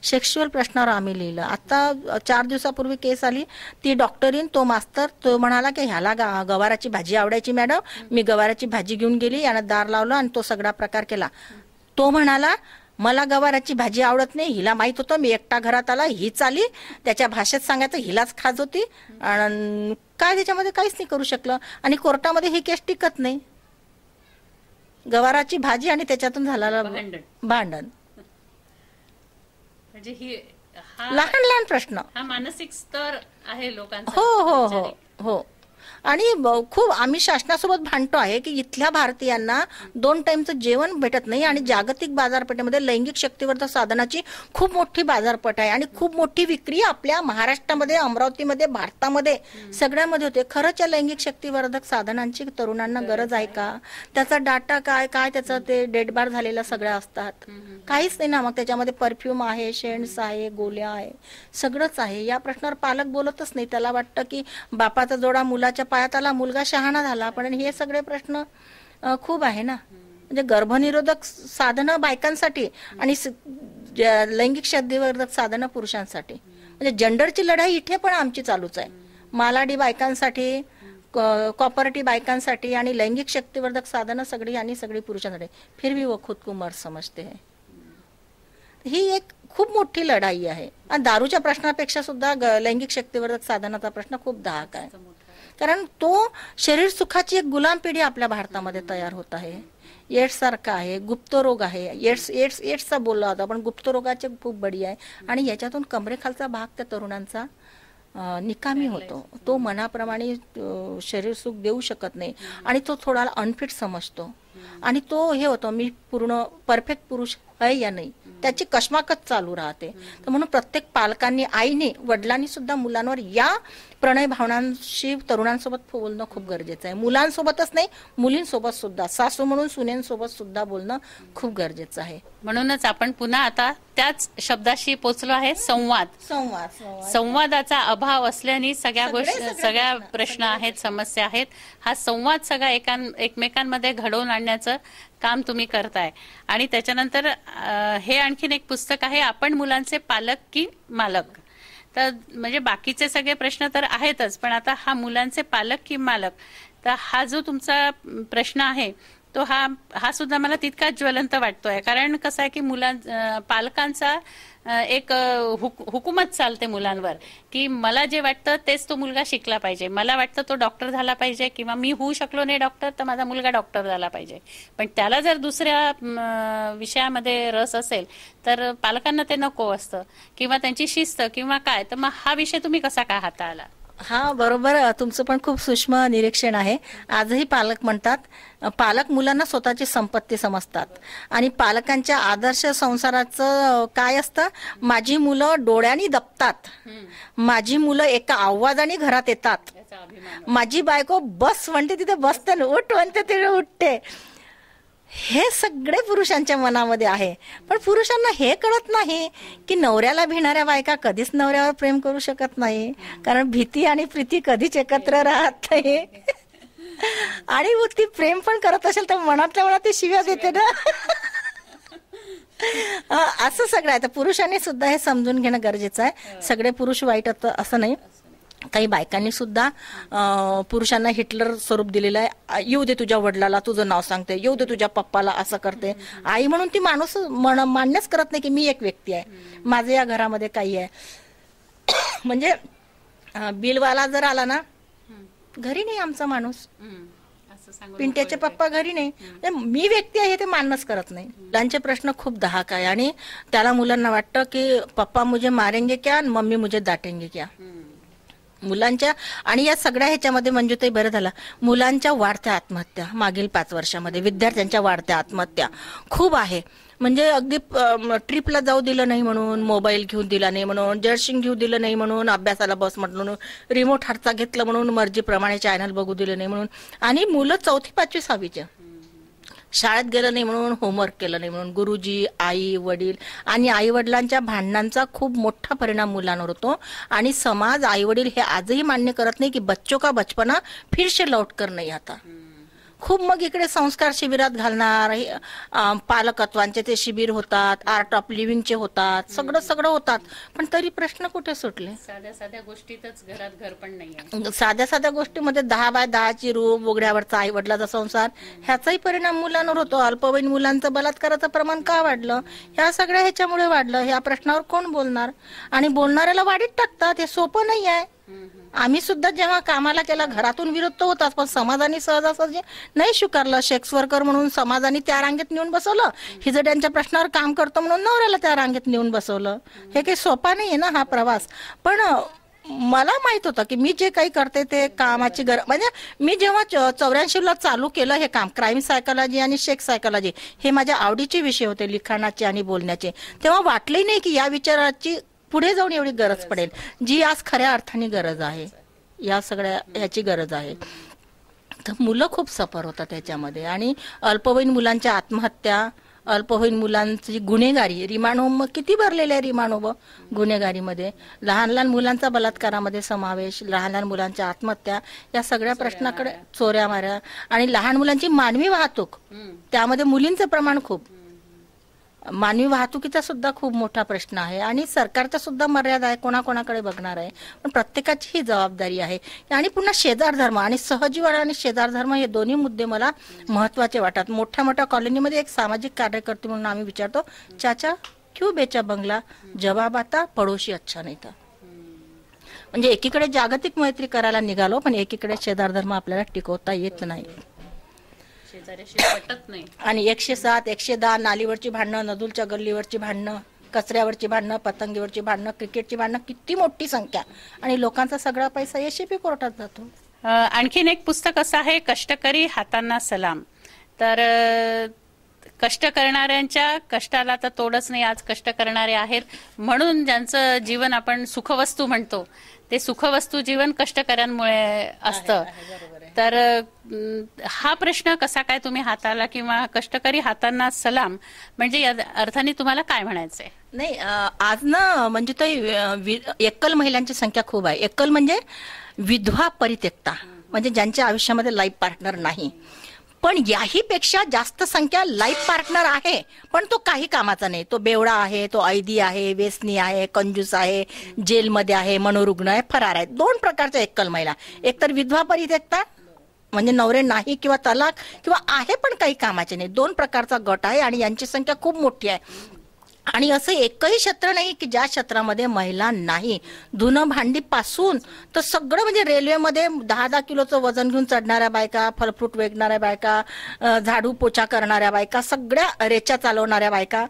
सेक्शुअल प्रश्नावर आम्ही लिहिलं. आता 4 दिवसापूर्वी केस आली, ती डॉक्टरीन, तो मास्तर, तो म्हणाला की ह्याला गवाराची भाजी आवडायची मॅडम, मी गवाराची भाजी घेऊन गेली, यानं दार लावलं आणि तो सगळा प्रकार केला. तो म्हणाला मला गवाराची भाजी आवडत नाही, हिला माहित होतं, मी एकटा घरात आला, हीच आली, त्याच्या भाषेत सांगायचं हिलाच खाज होती, आणि काय त्याच्यामध्ये काहीच नाही करू शकलं. आणि कोर्टामध्ये ही केस टिकत नाही. गवाराची भाजी आणि त्याच्यातून झालेलं भांडण म्हणजे ही लहान लहान प्रश्न, हा मानसिक स्तर आहे लोकांचा. हो हो हो हो. आणि खूप आम्ही शासनासोबत भांडतो आहे की इथल्या भारतीयांना 2 टाइमचं जेवण भेटत नाही. आणि जागतिक बाजारपेठेमध्ये लैंगिक शक्तिवर्धक साधनाची खूप मोठी बाजारपेठ आहे आणि खूप मोठी विक्री आपल्या महाराष्ट्रामध्ये, अमरावतीमध्ये, भारतामध्ये सगळ्यामध्ये होते. खरंच या लैंगिक शक्तिवर्धक साधनांची तरुणांना गरज आहे का? त्याचा डाटा काय त्याचं ते डेटबार झालेलं सगळं असतात, काहीच नाही ना. मग त्याच्यामध्ये परफ्यूम आहे, शेंट्स आहे, गोळ्या आहे, सगळंच आहे. या प्रश्नावर पालक बोलतच नाही. त्याला वाटतं की बापाचा जोडा मुलाच्या पायात आला, मुलगा शहाणा झाला. पण हे सगळे प्रश्न खूप आहे ना. म्हणजे गर्भनिरोधक साधनं बायकांसाठी आणि लैंगिक शक्तिवर्धक साधनं पुरुषांसाठी. म्हणजे जेंडरची लढाई इथे पण आमची चालूच आहे. मालाडी बायकांसाठी, कॉपरेटिव्ह बायकांसाठी आणि लैंगिक शक्तिवर्धक साधनं सगळी आणि सगळी पुरुषांसाठी. फिर भी वो खुद को मर्द समजते है. ही एक खूप मोठी लढाई आहे. आणि दारूच्या प्रश्नापेक्षा सुद्धा लैंगिक शक्तिवर्धक साधनाचा प्रश्न खूप दाहक आहे. कारण तो शरीर सुखाची एक गुलाम पिढी आपल्या भारतामध्ये तयार होत आहे. एड्स सारखा आहे, गुप्तरोग आहे. एड्सचा बोलला होता, पण गुप्तरोगाचे खूप बडी आहे. आणि याच्यातून कमरेखालचा भाग त्या तरुणांचा निकामी होतो. तो मनाप्रमाणे शरीर सुख देऊ शकत नाही आणि तो थोडा अनफिट समजतो आणि तो हे होतो, मी पूर्ण परफेक्ट पुरुष आहे या नाही, त्याची कश्माकश चालू राहते. तर म्हणून प्रत्येक पालकांनी, आईने, वडिलांनी सुद्धा मुलांवर या प्रणय भावनांशी तरुणांसोबत बोलणं खूप गरजेचं आहे. मुलांसोबतच नाही, मुलींसोबत सुद्धा, सासू म्हणून सुनेंसोबत सुद्धा बोलणं खूप गरजेचं आहे. म्हणूनच आपण पुन्हा आता त्याच शब्दाशी पोचलो आहे, संवाद. संवादाचा अभाव असल्याने सगळ्या गोष्टी, सगळ्या प्रश्न आहेत, समस्या आहेत. हा संवाद सगळा एकमेकांमध्ये घडवून आणण्याचं काम तुम्ही करताय. आणि त्याच्यानंतर हे आणखीन एक पुस्तक आहे, आपण मुलांचे पालक की मालक. तर म्हणजे बाकीचे सगळे प्रश्न तर आहेतच, पण आता हा मुलांचे पालक की मालक, तर हा जो तुमचा प्रश्न आहे तो हा सुद्धा मला तितकाच ज्वलंत वाटतोय. कारण कसं आहे की पालकांचा एक हुकूमत चालते मुलांवर, की मला जे वाटतं तेच तो मुलगा शिकला पाहिजे. मला वाटतं तो डॉक्टर झाला पाहिजे, किंवा मी होऊ शकलो नाही डॉक्टर तर माझा मुलगा डॉक्टर झाला पाहिजे. पण त्याला जर दुसऱ्या विषयामध्ये रस असेल तर पालकांना ते नको असतं, किंवा त्यांची शिस्त किंवा काय. तर मग हा विषय तुम्ही कसा काय हाताळला? हा, बरोबर. तुमचं पण खूप सूक्ष्म निरीक्षण आहे. आजही पालक म्हणतात, पालक मुलांना स्वतःची संपत्ती समजतात आणि पालकांच्या आदर्श संसाराचं काय असतं, माझी मुलं डोळ्यांनी दपतात, माझी मुलं एका आवाजाने घरात येतात, माझी बायको बस म्हणते तिथे बसते, उठ म्हणते तिथे उठते. हे सगळे पुरुषांच्या मनामध्ये आहे. पण पुरुषांना हे कळत नाही की नवऱ्याला भिणाऱ्या बायका कधीच नवऱ्यावर प्रेम करू शकत नाही, कारण भीती आणि प्रीती कधीच एकत्र राहत नाही. आणि ती प्रेम पण करत असेल तर मनातल्या मनात ती शिव्या देते ना. असं सगळं आहे. तर पुरुषांनी सुद्धा हे समजून घेणं गरजेचं आहे. सगळे पुरुष वाईट असं नाही. काही बायकांनी सुद्धा पुरुषांना हिटलर स्वरूप दिलेलं आहे. येऊ दे तुझ्या वडिलाला, तुझं नाव सांगते, येऊ दे तुझ्या पप्पाला, असं करते. आई म्हणून ती माणूस मान्यच करत नाही की मी एक व्यक्ती आहे, माझं या घरामध्ये काही आहे. म्हणजे बिलवाला जर आला ना, घरी नाही आमचा माणूस, पिंट्याचे पप्पा घरी नाही, मी व्यक्ती आहे ते मान्यच करत नाही. मुलांचे प्रश्न खूप दहाक आहे आणि त्याला मुलांना वाटतं की पप्पा मुझे मारेंगे क्या, मम्मी मुझे डांटेंगे क्या. मुलांच्या आणि या सगळ्या ह्याच्यामध्ये मंजुताई बरं झाला, मुलांच्या वाढत्या आत्महत्या मागील 5 वर्षामध्ये, विद्यार्थ्यांच्या वाढत्या आत्महत्या खूप आहे. म्हणजे अगदी ट्रिपला जाऊ दिलं नाही म्हणून, मोबाईल घेऊन दिला नाही म्हणून, जर्शिंग घेऊ दिलं नाही म्हणून, अभ्यासाला बस म्हणून, रिमोट हातचा घेतलं म्हणून, मर्जीप्रमाणे चॅनल बघू दिलं नाही म्हणून, आणि मुलं 4थी 5वी 6वीचे शाळेत गेलं नाही म्हणून, होमवर्क केलं नाही म्हणून, गुरुजी, आई वडील आणि आई वडिलांच्या भांडणांचा खूप मोठा परिणाम मुलांवर होतो. आणि समाज, आई वडील हे आजही मान्य करत नाही की बच्चों का बचपना फिर से लौट कर नाही आता. खूप मग इकडे संस्कार शिबिरात घालणार, पालकत्वांचे ते शिबिर होतात, आर्ट ऑफ लिव्हिंगचे होतात, सगळं होतात. पण तरी प्रश्न कुठे सुटले? साध्या गोष्टीतच घरात घर पण नाही. साध्या गोष्टीमध्ये 10 बाय 10ची रूम, उघड्यावरचा आई वडिलाचा संसार, ह्याचाही परिणाम मुलांवर होतो. अल्पवयीन मुलांचं बलात्काराचं प्रमाण का वाढलं? ह्या सगळ्या ह्याच्यामुळे वाढलं. ह्या प्रश्नावर कोण बोलणार? आणि बोलणाऱ्याला वाढीत टाकतात. हे सोपं नाही आहे. आम्ही सुद्धा जेव्हा कामाला केला, घरातून विरोध तर होताच, पण समाजाने सहजासहजी नाही स्वीकारलं. सेक्स वर्कर म्हणून समाजाने त्या रांगेत नेऊन बसवलं, हिजड्यांच्या प्रश्नावर काम करतो म्हणून नवऱ्याला त्या रांगेत नेऊन बसवलं. हे काही सोपा नाहीये ना हा प्रवास. पण मला माहित होतं की मी जे काही करते ते कामाची गरज, म्हणजे मी जेव्हा 84ला चालू केलं हे काम, क्राईम सायकोलॉजी आणि सेक्स सायकोलॉजी हे माझ्या आवडीचे विषय होते, लिखाणाचे आणि बोलण्याचे, तेव्हा वाटलंही नाही की या विचाराची पुढे जाऊन एवढी गरज पडेल, जी आज खऱ्या अर्थाने गरज आहे. या सगळ्या ह्याची गरज आहे. तर मुलं खूप सफर होतात त्याच्यामध्ये. आणि अल्पवयीन मुलांच्या आत्महत्या, अल्पवयीन मुलांची गुन्हेगारी, रिमांड होम किती भरलेले आहे. रिमांड होम गुन्हेगारीमध्ये, लहान मुलांचा बलात्कारामध्ये समावेश, लहान मुलांच्या आत्महत्या, या सगळ्या प्रश्नाकडे, चोऱ्या माऱ्या, आणि लहान मुलांची मानवी वाहतूक, त्यामध्ये मुलींचं प्रमाण खूप. मानवी वाहतुकीचा सुद्धा खूप मोठा प्रश्न आहे. आणि सरकारच्या सुद्धा मर्यादा आहे, कोणाकोणाकडे बघणार आहे. पण प्रत्येकाची ही जबाबदारी आहे. आणि पुन्हा शेजार धर्म आणि सहजीवन आणि शेजार धर्म हे दोन्ही मुद्दे मला महत्वाचे वाटतात. मोठ्या कॉलनीमध्ये एक सामाजिक कार्यकर्ते म्हणून आम्ही विचारतो, चाचा क्यों बेचा बंगला, जवाब आता पडोशी अच्छा नाही था. म्हणजे एकीकडे जागतिक मैत्री करायला निघालो, पण एकीकडे शेजार धर्म आपल्याला टिकवता येत नाही. पटत नाही. आणि 107, 110 नालीवरची भांडणं, नदूलच्या गल्लीवरची भांडणं, कचऱ्यावरची भांडणं, पतंगीवरची भांडणं, क्रिकेटची भांडणं, किती मोठी संख्या, आणि लोकांचा सगळा पैसा एसीपी कोर्टात जातो. आणखीन एक पुस्तक असं आहे, कष्टकरी हातांना सलाम. तर कष्ट करणाऱ्यांच्या कष्टाला तर तोडच नाही. आज कष्ट करणारे आहेत म्हणून ज्यांचं जीवन आपण सुखवस्तू म्हणतो, ते सुखवस्तू जीवन कष्टकऱ्यांमुळे असतं. तर हा प्रश्न कसा काय तुम्ही हाताला, किंवा कष्टकरी हातांना सलाम म्हणजे या अर्थाने तुम्हाला काय म्हणायचंय? नाही, आज ना म्हणजे तो एकल महिलांची संख्या खूप आहे. एकल म्हणजे विधवा परित्यक्ता, म्हणजे ज्यांच्या आयुष्यामध्ये लाईफ पार्टनर नाही. पण याही पेक्षा जास्त संख्या लाईफ पार्टनर आहे, पण तो काही कामाचा नाही. तो बेवडा आहे, तो ऐदी आहे, व्यसनी आहे, कंजूस आहे, जेलमध्ये आहे, मनोरुग्ण आहे, फरार आहे. 2 प्रकारच्या एकल महिला. एकतर विधवा परित्यक्ता म्हणजे नवरे नाही किंवा तलाक किंवा आहे पण काही कामाचे नाही. 2 प्रकारचा गट आहे आणि यांची संख्या खूप मोठी आहे. आणि असं एकही क्षेत्र नाही की ज्या क्षेत्रामध्ये महिला नाही. धुणं भांडी पासून तर सगळं, म्हणजे रेल्वेमध्ये 10-10 किलोचं वजन घेऊन चढणाऱ्या बायका, फलफ्रूट वेगणाऱ्या बायका, झाडू पोछा करणाऱ्या बायका, सगळ्या रेच्या चालवणाऱ्या बायका,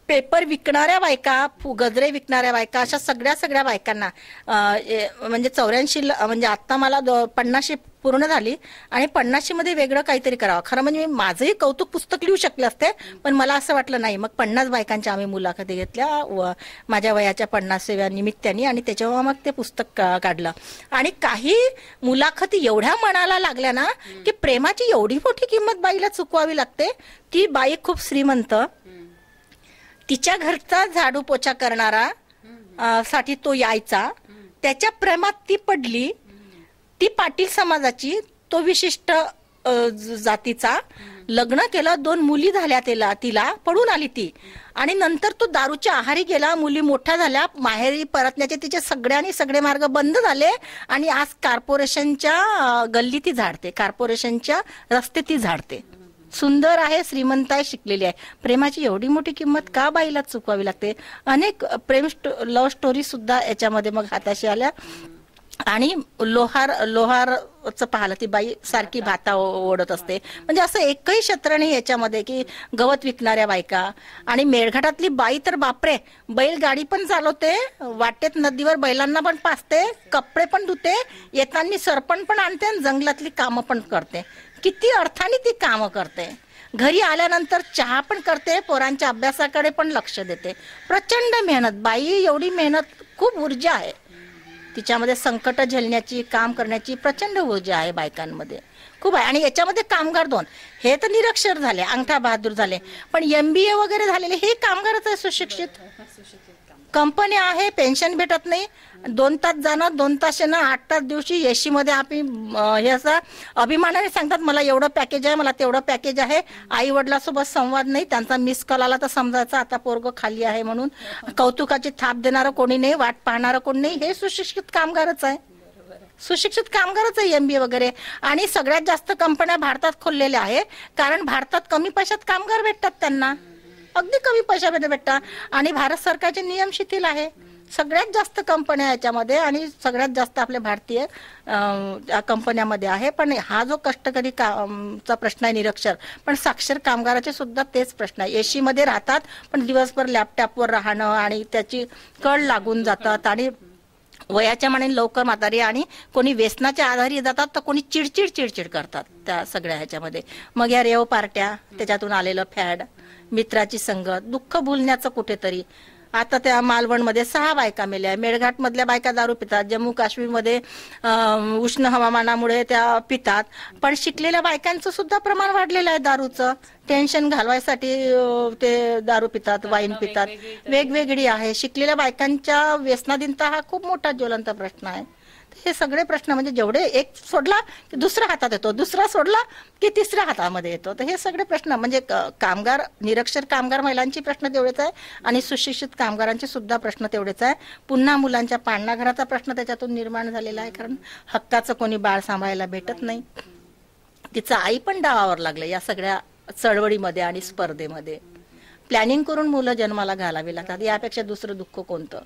पेपर विकणाऱ्या बायका, गजरे विकणाऱ्या बायका, अशा सगळ्या बायकांना म्हणजे 84 म्हणजे आता मला 50 पूर्ण झाली आणि 50 मध्ये वेगळं काहीतरी करावं. खरं म्हणजे मी माझंही कौतुक पुस्तक लिहू शकले असते, पण मला असं वाटलं नाही. मग 50 बायकांच्या आम्ही मुलाखती घेतल्या माझ्या वयाच्या 50व्या निमित्ताने, आणि त्याच्यावर मग ते पुस्तक काढलं. आणि काही मुलाखती एवढ्या मनाला लागल्या ना की प्रेमाची एवढी मोठी किंमत बाईला चुकवावी लागते. ती बाई खूप श्रीमंत, तिच्या घरचा झाडू पोछा करणारा साठी तो यायचा, त्याच्या प्रेमात ती पडली. ती पाटील समाजाची, तो विशिष्ट जातीचा, लग्न केलं, 2 मुली झाल्या तिला, पडून आली ती. आणि नंतर तो दारूच्या आहारी गेला, मुली मोठ्या झाल्या, माहेरी परतण्याचे तिचे सगळे मार्ग बंद झाले. आणि आज कॉर्पोरेशनच्या गल्ली ती झाडते, कॉर्पोरेशनच्या रस्ते ती झाडते. सुंदर आहे, श्रीमंत आहे, शिकलेली आहे. प्रेमाची एवढी मोठी किंमत का बाईला चुकवावी लागते? अनेक प्रेम लव्ह स्टोरी सुद्धा याच्यामध्ये मग हाताशी आल्या. आणि लोहारचं पाहिलं, ती बाई सारखी भाता ओढत असते. म्हणजे असं एकही क्षेत्र नाही याच्यामध्ये की गवत विकणाऱ्या बायका. आणि मेळघाटातली बाई तर बापरे, बैलगाडी पण चालवते, वाटेत नदीवर बैलांना पण पाचते, कपडे पण धुते, येताना सरपण पण आणते आणि जंगलातली कामं पण करते. किती अर्थाने ती कामं करते. घरी आल्यानंतर चहा पण करते, पोरांच्या अभ्यासाकडे पण लक्ष देते. प्रचंड मेहनत, बाई एवढी मेहनत, खूप ऊर्जा आहे तिच्यामध्ये. संकट झेलण्याची, काम करण्याची प्रचंड ऊर्जा आहे बायकांमध्ये, खूप आहे. आणि याच्यामध्ये कामगार 2, हे तर निरक्षर झाले, अंगठा बहादूर झाले, पण MBA वगैरे झालेले हे कामगारच आहे, सुशिक्षित. कंपनी आहे, पेन्शन भेटत नाही, 2 तास जाणं, 2 तास येणं, 8 तास दिवशी एसी मध्ये. हे असं अभिमानाने सांगतात मला एवढं पॅकेज आहे, मला तेवढं पॅकेज आहे. आई वडिलांसोबत संवाद नाही, त्यांचा मिस कॉल आला तर समजायचं आता पोरग खाली आहे म्हणून. कौतुकाची थाप देणारं कोणी नाही, वाट पाहणारं कोणी नाही. हे सुशिक्षित कामगारच आहे, सुशिक्षित कामगारच आहे MBA वगैरे. आणि सगळ्यात जास्त कंपन्या भारतात खोललेल्या आहे, कारण भारतात कमी पैशात कामगार भेटतात त्यांना, अगदी कमी पैशामध्ये भेटतात. आणि भारत सरकारचे नियम शिथिल आहे. सगळ्यात जास्त कंपन्या याच्यामध्ये आणि सगळ्यात जास्त आपल्या भारतीय कंपन्यामध्ये आहे. पण हा जो कष्टकरी चा प्रश्न आहे निरक्षर, पण साक्षर कामगाराचे सुद्धा तेच प्रश्न आहे. एसी मध्ये राहतात पण दिवसभर लॅपटॉपवर राहणं आणि त्याची कळ लागून जातात. आणि वयाच्या मानाने लवकर म्हातारी, आणि कोणी व्यसनाच्या आधारी जातात तर कोणी चिडचिड करतात त्या सगळ्या ह्याच्यामध्ये. मग या रेव पार्ट्या, त्याच्यातून आलेलं फॅड, मित्राची संगत, दुःख भुलण्याचं कुठेतरी. आता त्या मालवणमध्ये 6 बायका मेल्या. मेळघाट मधल्या बायका दारू पितात, जम्मू काश्मीरमध्ये उष्ण हवामानामुळे त्या पितात. पण शिकलेल्या बायकांचं सुद्धा प्रमाण वाढलेलं आहे दारूचं. टेन्शन घालवायसाठी ते दारू पितात, वाईन पितात, वेगवेगळी आहे. शिकलेल्या बायकांच्या व्यसनाधीनता हा खूप मोठा ज्वलंत प्रश्न आहे. हे सगळे प्रश्न म्हणजे जेवढे एक सोडला की दुसऱ्या हातात येतो, दुसरा सोडला की तिसऱ्या हातामध्ये येतो. तर हे सगळे प्रश्न म्हणजे कामगार, निरक्षर कामगार महिलांची प्रश्न तेवढेच आहे आणि सुशिक्षित कामगारांचे सुद्धा प्रश्न तेवढेच आहे. पुन्हा मुलांच्या पाळणाघराचा प्रश्न त्याच्यातून निर्माण झालेला आहे, कारण हक्काचं कोणी बाळ सांभाळायला भेटत नाही. तिचं आई पण डावावर लागलं या सगळ्या चळवळीमध्ये आणि स्पर्धेमध्ये. प्लॅनिंग करून मुलं जन्माला घालावी लागतात, यापेक्षा दुसरं दुःख कोणतं?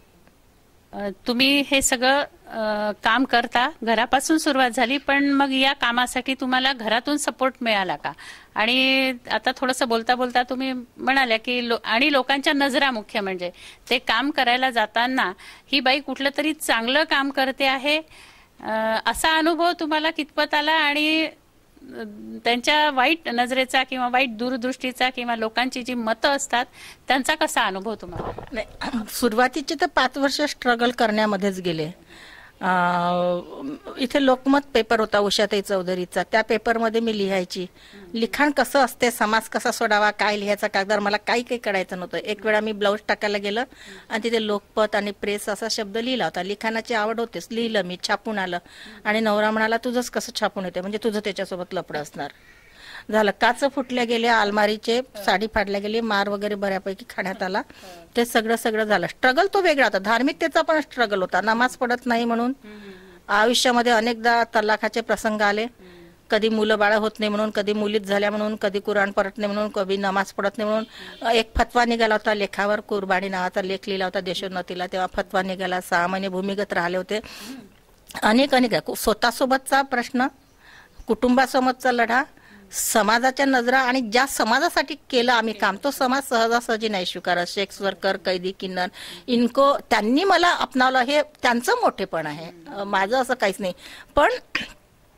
तुम्ही हे सगळं काम करता, घरापासून सुरुवात झाली, पण मग या कामासाठी तुम्हाला घरातून सपोर्ट मिळाला का? आणि आता थोडंसं बोलता बोलता तुम्ही म्हणाल्या की आणि लोकांच्या नजरा, मुख्य म्हणजे ते काम करायला जाताना ही बाई कुठलं तरी चांगलं काम करते आहे असा अनुभव तुम्हाला कितपत आला? आणि त्यांच्या वाईट नजरेचा किंवा वाईट दूरदृष्टीचा किंवा लोकांची जी मतं असतात त्यांचा कसा अनुभव तुम्हाला? नाही, सुरुवातीचे तर 5 वर्ष स्ट्रगल करण्यामध्येच गेले. इथे लोकमत पेपर होता उषाताई चौधरीचा, त्या पेपरमध्ये मी लिहायची. लिखाण कसं असते, समाज कसा सोडावा, काय लिहायचा कागदार, मला काही कळायचं नव्हतं. एक वेळा मी ब्लाऊज टाकायला गेलं आणि तिथे लोकपत आणि प्रेस असा शब्द लिहिला होता. लिखाणाची आवड होतेच, लिहिलं मी, छापून आलं. आणि नवरा म्हणाला तुझंच कसं छापून येते, म्हणजे तुझं त्याच्यासोबत लफडं असणार. झालं, काच फुटल्या गेल्या, अलमारीचे साडी फाडल्या गेली, मार वगैरे बऱ्यापैकी खाण्यात आला. ते सगळं झालं. स्ट्रगल तो वेगळा होता, धार्मिकतेचा पण स्ट्रगल होता. नमाज पडत नाही म्हणून आयुष्यामध्ये अनेकदा तलाखाचे प्रसंग आले. कधी मुलं बाळ होत नाही म्हणून, कधी मुलीत झाल्या म्हणून, कधी कुराण पडत नाही म्हणून, कधी नमाज पडत नाही म्हणून. एक फतवा निघाला होता लेखावर, कुर्बानी नावाचा लेख लिहिला होता देशोन्नतीला, तेव्हा फतवा निघाला. 6 महिने भूमिगत राहिले होते. अनेक स्वतःसोबतचा प्रश्न, कुटुंबासोबतचा लढा, समाजाच्या नजरा, आणि ज्या समाजासाठी केलं आम्ही काम तो समाज सहजासहजी नाही स्वीकारत. सेक्स वर्कर, कैदी, किन्नर, इनको त्यांनी मला अपनावलं, हे त्यांचं मोठेपण आहे, माझं असं काहीच नाही. पण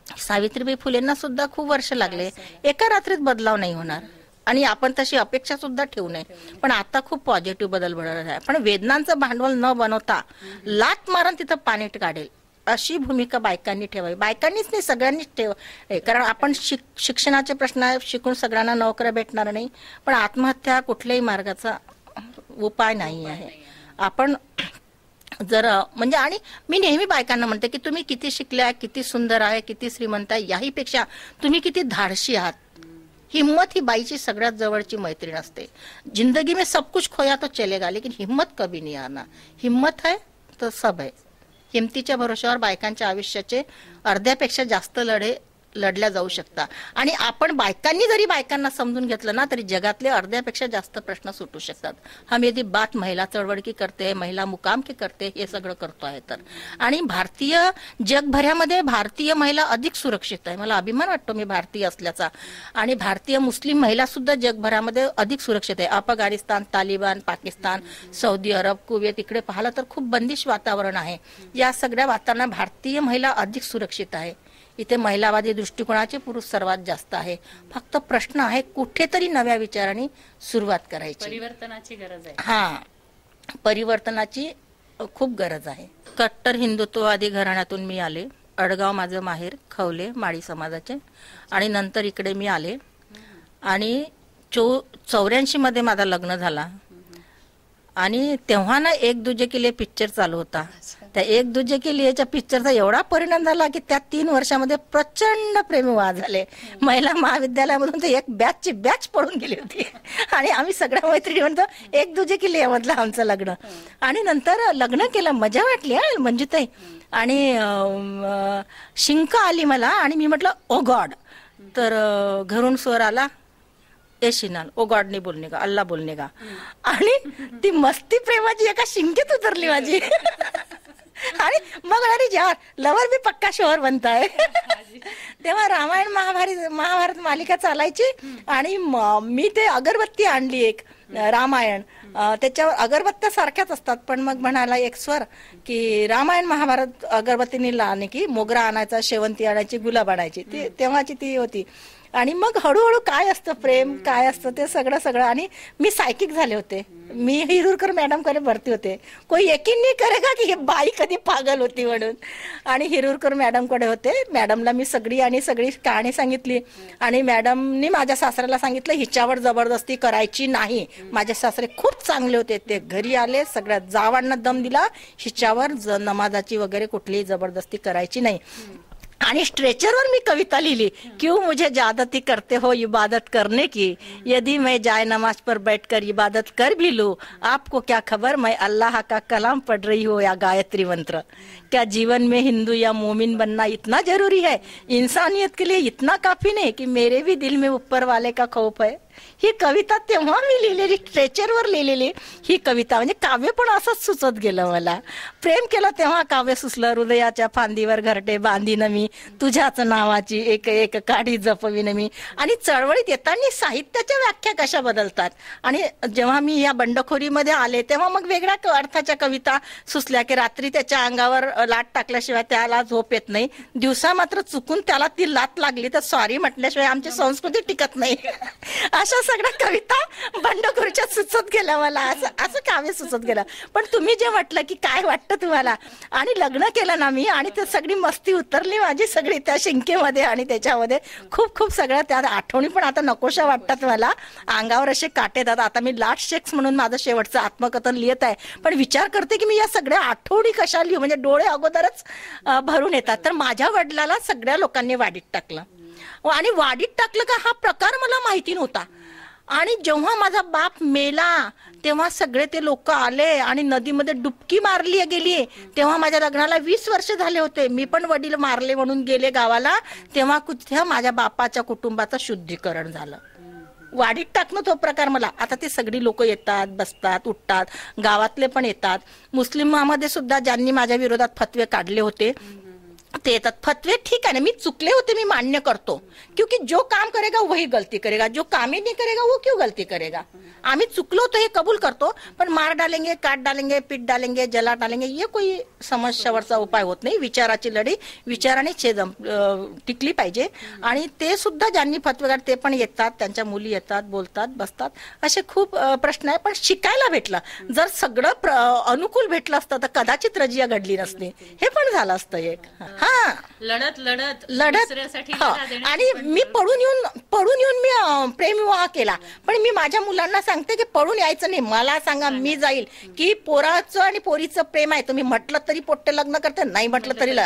सावित्रीबाई फुलेंना सुद्धा खूप वर्ष लागले. एका रात्रीत बदलाव नाही होणार आणि आपण तशी अपेक्षा सुद्धा ठेवू नये. पण आता खूप पॉझिटिव्ह बदल घडत आहे. पण वेदनांचं भांडवल न बनवता लात मारून तिथं पाणी काढेल अशी भूमिका बायकांनी ठेवावी. बायकांनीच नाही, सगळ्यांनीच कारण आपण शिक्षणाचे प्रश्न आहे, शिकून सगळ्यांना नोकऱ्या भेटणार नाही. पण आत्महत्या कुठल्याही मार्गाचा उपाय नाही आहे. आपण जर म्हणजे, आणि मी नेहमी बायकांना म्हणते की तुम्ही किती शिकल्या, किती सुंदर आहे, किती श्रीमंत आहे, याहीपेक्षा तुम्ही किती धाडशी आहात. हिम्मत ही बाईची सगळ्यात जवळची मैत्रीण असते. जिंदगी में सब कुछ खोया तो चलेगा, लेकिन हिम्मत कभी नहीं आना. हिम्मत है तो सब है. हिमतीच्या भरोश्यावर बायकांच्या आयुष्याचे अर्ध्यापेक्षा जास्त लढे लढल्या जाऊ शकतात. आणि आपण बायकांनी जरी बायकांना समजून घेतलं ना, तरी जगातले अर्ध्यापेक्षा जास्त प्रश्न सुटू शकतात. हम यदि बात महिला चळवळ की करते, महिला मुकाम की करते, हे सगळं करतो आहे तर. आणि भारतीय जगभरामध्ये भारतीय महिला अधिक सुरक्षित आहे. मला अभिमान वाटतो मी भारतीय असल्याचा. आणि भारतीय मुस्लिम महिला सुद्धा जगभरामध्ये अधिक सुरक्षित आहे. अफगाणिस्तान, तालिबान, पाकिस्तान, सौदी अरब, कुवेत, इकडे पाहिलं तर खूप बंदिश वातावरण आहे. या सगळ्या वातावरणात भारतीय महिला अधिक सुरक्षित आहे. इथे महिलावादी दृष्टिकोनाचे पुरुष सर्वात जास्त आहे. फक्त प्रश्न आहे कुठेतरी नव्या विचारांनी सुरुवात करायची. परिवर्तनाची गरज आहे. हा, परिवर्तनाची खूप गरज आहे. कट्टर हिंदुत्ववादी घराण्यातून मी आले. अडगाव माझं माहेर, खवले माळी समाजाचे. आणि नंतर इकडे मी आले. आणि 84 मध्ये माझं लग्न झाला. आणि तेव्हा ना एक दूजे के लिए पिक्चर चालू होता. त्या एक दूजे के लिएच्या पिक्चरचा एवढा परिणाम झाला की त्या 3 वर्षामध्ये प्रचंड प्रेमविवाह झाले. महिला महाविद्यालयामधून ते एक बॅच पडून गेली होती. आणि आम्ही सगळ्या मैत्रिणी म्हणतो एक दूजे के लिए मधलं आमचं लग्न. आणि नंतर लग्न केलं, मजा वाटली मंजुताई. आणि शिंक आली मला आणि मी म्हटलं ओ गॉड. तर घरून स्वर आला, ए शिनाल ओ गॉड नाही बोलणे का, अल्लाह बोलणे का. आणि ती मस्ती प्रेमाची एका शिंकेत उतरली माझी. आणि मग अरे यार लवर भी पक्का शोहर बनता है. तेव्हा रामायण महाभारत मालिका चालायची. आणि मी ते अगरबत्ती आणली एक रामायण, त्याच्यावर अगरबत्त्या सारख्याच असतात. पण मग म्हणाला एक स्वर की रामायण महाभारत अगरबत्तीने लावणे की मोगरा आणायचा, शेवंती आणायची, गुलाब आणायची. ती तेव्हाची ती होती. आणि मग हळूहळू काय असतं प्रेम, काय असतं ते सगळं. आणि मी सायकिक झाले होते. मी हिरूरकर मॅडम कडे भरती होते. कोई यकीन नाही करेगा की हे बाई कधी पागल होती म्हणून. आणि हिरूरकर मॅडम कडे होते. मॅडमला मी सगळी कहाणी सांगितली. आणि मॅडमनी माझ्या सासऱ्याला सांगितलं हिच्यावर जबरदस्ती करायची नाही. माझे सासरे खूप चांगले होते. ते घरी आले, सगळ्या जावांना दम दिला, हिच्यावर नमाजाची वगैरे कुठलीही जबरदस्ती करायची नाही. आणि स्ट्रेचरवर मी कविता लिहिली, क्यों मुझे ज्यादती करते हो इबादत करने की, यदि मैं जाए नमाज पर बैठकर इबादत कर भी लूं, आपको क्या खबर मैं अल्लाह का कलाम पढ़ रही हो या गायत्री मंत्र. क्या जीवन में हिंदू या मोमिन बनना इतना जरूरी है? इंसानियत के लिए इतना काफी नहीं कि मेरे भी दिल में ऊपर वाले का खौफ है. ही कविता तेव्हा मी लिहिलेली, स्ट्रेचरवर लिहिलेली ही कविता. म्हणजे काव्य पण असंच सुचत गेलं मला. प्रेम केलं तेव्हा काव्य सुचलं. हृदयाच्या फांदीवर घरटे बांधीन मी, तुझ्याच नावाची एक एक काठी जपवीन मी. आणि चळवळीत येताना साहित्याच्या व्याख्या कशा बदलतात. आणि जेव्हा मी या बंडखोरीमध्ये आले तेव्हा मग वेगळ्या अर्थाच्या कविता सुचल्या, की रात्री त्याच्या अंगावर लाट टाकल्याशिवाय त्याला झोप येत नाही, दिवसा मात्र चुकून त्याला ती लात लागली तर सॉरी म्हटल्याशिवाय आमची संस्कृती टिकत नाही. अशा सगळ्या कविता बंडखोरीच्या सुचत गेल्या मला. असं काव्य सुचत गेलं. पण तुम्ही जे म्हटलं की काय वाटतं तुम्हाला, आणि लग्न केलं ना मी, आणि ते सगळी मस्ती उतरली माझी सगळी त्या शिंकेमध्ये, आणि त्याच्यामध्ये खूप खूप सगळ्या त्या आठवणी पण आता नकोशा वाटतात मला. अंगावर असे काटे येतात. आता मी लास्ट शेक्स म्हणून माझं शेवटचं आत्मकथन लिहित आहे, पण विचार करते की मी या सगळ्या आठवणी कशा लिहू, म्हणजे डोळे अगोदरच भरून येतात. तर माझ्या वडिलाला सगळ्या लोकांनी वाडीत टाकलं, आणि वाडीत टाकलं का हा प्रकार मला माहिती नव्हता. आणि जेव्हा माझा बाप मेला तेव्हा सगळे ते लोक आले आणि नदीमध्ये डुबकी मारली गेली. तेव्हा माझ्या लग्नाला 20 वर्ष झाले होते. मी पण वडील मारले म्हणून गेले गावाला. तेव्हा कुठे माझ्या बापाच्या कुटुंबाचं शुद्धीकरण झालं. वाडीत टाकणं तो प्रकार मला. आता ती सगळी लोक येतात, बसतात, उठतात, गावातले पण येतात. मुस्लिमांमध्ये सुद्धा ज्यांनी माझ्या विरोधात फतवे काढले होते ते येतात. फतवे ठीक है ना, मी चुकले होते, मी मान्य करतो, क्योंकि जो काम करेगा वही गलती करेगा, जो काम ही नहीं करेगा वो क्यों गलती करेगा. आम्ही चुकलो तो हे कबूल करतो, पण मार डालेंगे, काट डालेंगे, पीट डालेंगे, जला डालेंगे, ये कोई समस्यावरचा उपाय होत नाही. विचाराची लढाई विचाराने टिकली पाहिजे. आणि ते सुद्धा ज्यांनी फतवे काढले ते पण येतात, त्यांच्या मुली येतात, बोलतात, बसतात. असे खूप प्रश्न आहे. पण शिकायला भेटलं. जर सगळं अनुकूल भेटलं असतं तर कदाचित रजिया घडली नसते. हे पण झालं असतं एक. हा, लढत लढत आणि मी पळून येऊन मी प्रेमविवाह केला. पण मी माझ्या मुलांना सांगते की पळून यायचं नाही. मला सांगा, मी जाईल की पोराचं आणि पोरीचं प्रेम आहे, तुम्ही म्हटलं तरी पोट्टे लग्न करते, नाही म्हटलं तरी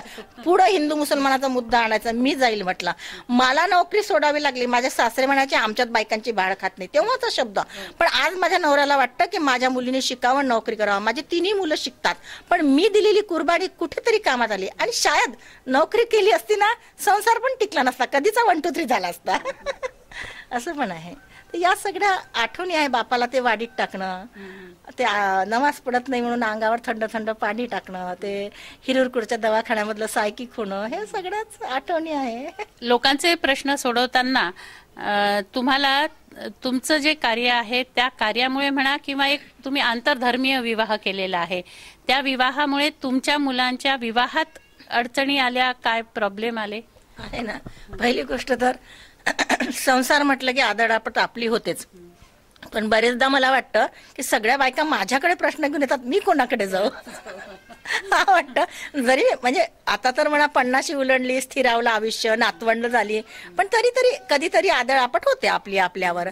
पुढे हिंदू मुसलमानाचा मुद्दा आणायचा. मी जाईल म्हटलं. मला नोकरी सोडावी लागली. माझे सासरे म्हणायचे आमच्यात बायकांची भाड खात नाही, तेव्हाचा शब्द. पण आज माझ्या नवऱ्याला वाटतं की माझ्या मुलीने शिकावं, नोकरी करावं. माझी तिन्ही मुलं शिकतात, पण मी दिलेली कुर्बानी कुठेतरी कामात आली. आणि शायद नोकरी केली असती ना, संसार पण टिकला नसता, कधीचा 1 2 3 झाला असता. असं पण आहे. तर या सगळ्या आठवणी आहे. बापाला ते वाडीत टाकणं, ते नमाज पडत नाही म्हणून अंगावर थंड थंड पाणी टाकणं, ते हिरूरकुडच्या दवाखान्यामधलं सायकिक होणं, हे सगळ्याच आठवणी आहे. लोकांचे प्रश्न सोडवताना तुम्हाला तुमचं जे कार्य आहे त्या कार्यामुळे म्हणा, किंवा एक तुम्ही आंतरधर्मीय विवाह केलेला आहे, त्या विवाहामुळे तुमच्या मुलांच्या विवाहात अडचणी आल्या, काय प्रॉब्लेम आले? आहे ना. पहिली गोष्ट तर संसार म्हटलं की आदळआपट आपली होतेच. पण बरेचदा मला वाटतं की सगळ्या बायका माझ्याकडे प्रश्न घेऊन येतात, मी कोणाकडे जाऊ. हा वाटतं. जरी म्हणजे आता तर म्हणा 50शी उलटली, स्थिरावलं आयुष्य, नातवंड झाली, पण तरी कधीतरी आदळआपट होते आपली आपल्यावर.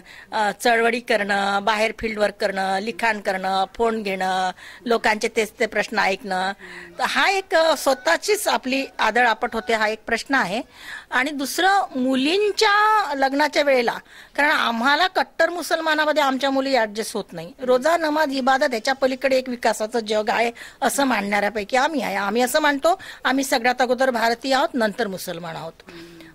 चळवळी करणं, बाहेर फील्ड वर्क करणं, लिखाण करणं, फोन घेणं, लोकांचे तेच ते प्रश्न ऐकणं, तर हा एक स्वतःचीच आपली आदळआपट होते, हा एक प्रश्न आहे. आणि दुसरं, मुलींच्या लग्नाच्या वेळेला, कारण आम्हाला कट्टर मुसलमानामध्ये आमच्या मुली ऍडजस्ट होत नाही. रोजा, नमाज, इबादत ह्याच्या पलीकडे एक विकासाचं जग आहे असं मानणाऱ्यापैकी आम्ही आहे. आम्ही असं मानतो आम्ही सगळ्यात अगोदर भारतीय आहोत, नंतर मुसलमान आहोत.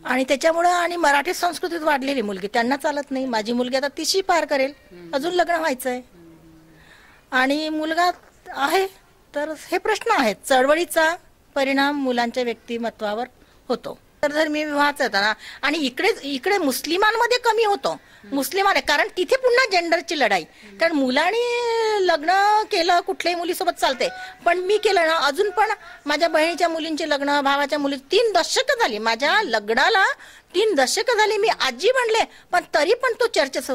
आणि त्याच्यामुळे, आणि मराठी संस्कृतीत वाढलेली मुलगी त्यांना चालत नाही. माझी मुलगी आता 30शी पार करेल, अजून लग्न व्हायचंय, आणि मुलगा आहे. तर हे प्रश्न आहेत. चळवळीचा परिणाम मुलांच्या व्यक्तिमत्वावर होतो. तर धर्मीय विवाहाचा होता ना. आणि इकडे मुस्लिमांमध्ये कमी होतो. मुस्लिमान आहे, कारण तिथे पुन्हा जेंडरची लढाई. कारण मुलांनी लग्न केलं कुठल्याही मुलीसोबत चालते, पण मी केलं ना, अजून पण माझ्या बहिणीच्या मुलींचे लग्न, भावाच्या मुली 3 दशकं झाली. माझ्या लग्नाला 3 दशकं झाली. मी आजी म्हणले, पण तरी पण तो चर्चेत,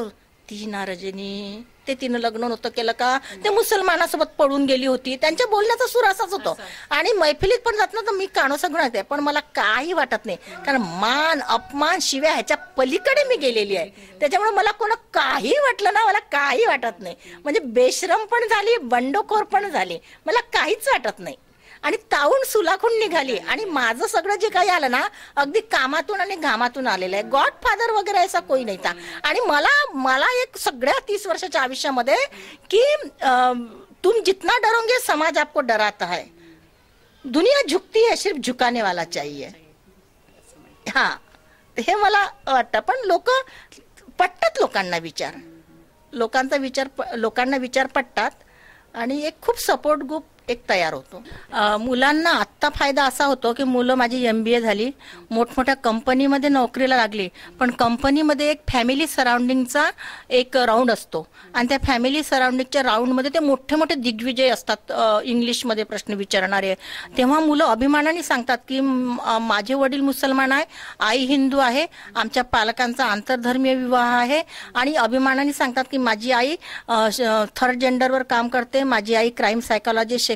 ती ना रजनी, ते तिनं लग्न नव्हतं केलं का, ते मुसलमानासोबत पळून गेली होती. त्यांच्या बोलण्याचा सूर असाच होतो. आणि मैफिलीत पण जात ना तर मी कानोसा घेऊन येते, पण मला काही वाटत नाही, कारण मान, अपमान, शिव्या ह्याच्या पलीकडे मी गेलेली आहे. त्याच्यामुळे मला कोण काही वाटलं ना, मला काही वाटत नाही. म्हणजे बेशरम पण झाली, बंडखोर पण झाली, मला काहीच वाटत नाही. आणि तावून सुलाखून निघाली. आणि माझं सगळं जे काही आलं ना, अगदी कामातून आणि घामातून आलेलं आहे. गॉडफादर वगैरे असा कोई नाही था. आणि मला एक सगळ्या 30 वर्षाच्या आयुष्यामध्ये की तुम जितना डरोगे समाज आपको डराता है, दुनिया झुकती है, सिर्फ झुकाने वाला चाहिए. हा, हे मला वाटतं. पण लोक पटतात लोकांना विचार पटतात आणि एक खूप सपोर्ट ग्रुप एक तयार होतो. मुलांना आत्ता फायदा असा होतो की मुलं माझी MBA झाली, मोठमोठ्या कंपनीमध्ये नोकरीला लागली, पण कंपनीमध्ये एक फॅमिली सराउंडिंगचा एक राऊंड असतो आणि त्या फॅमिली सराउंडिंगच्या राऊंडमध्ये ते मोठे मोठे दिग्विजय असतात इंग्लिशमध्ये प्रश्न विचारणारे. तेव्हा मुलं अभिमानाने सांगतात की माझे वडील मुसलमान आहे, आई हिंदू आहे, आमच्या पालकांचा आंतरधर्मीय विवाह आहे, आणि अभिमानाने सांगतात की माझी आई थर्ड जेंडरवर काम करते, माझी आई क्राईम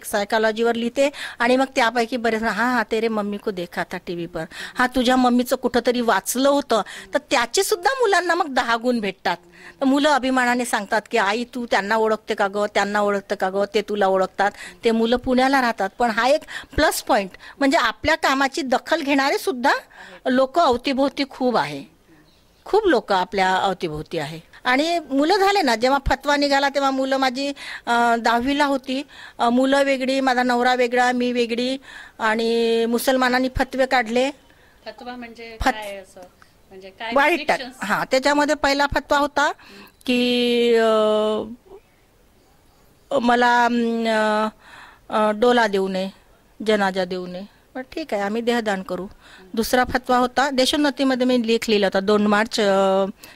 सायकोलॉजीवर लिहिते, आणि मग त्यापैकी बरेच हा तेरे मम्मी को देखा था टीव्ही पर, हा तुझ्या मम्मीचं कुठंतरी वाचलं होतं, तर त्याचे सुद्धा मुलांना मग 10 गुण भेटतात. तर मुलं अभिमानाने सांगतात की आई तू त्यांना ओळखते का गं, त्यांना ओळखते का गं, ते तुला ओळखतात. ते मुलं पुण्याला राहतात, पण हा एक प्लस पॉइंट म्हणजे आपल्या कामाची दखल घेणारे सुद्धा लोक अवतीभोवती खूप लोक आपल्या अवतीभोवती आहे. आणि मुलं झाले ना, जेव्हा फतवा निघाला तेव्हा मुलं माझी 10वीला होती, मुलं वेगळी, माझा नवरा वेगळा, मी वेगळी, आणि मुसलमानांनी फतवे काढले. फतवा म्हणजे काय असं, म्हणजे काय वाईट हा, त्याच्यामध्ये पहिला फतवा होता की मला डोला देऊ नये, जनाजा देऊ नये. पण ठीक आहे, आम्ही देहदान करू. दुसरा फतवा होता, देशोन्नतीमध्ये मी लेख लिहिला होता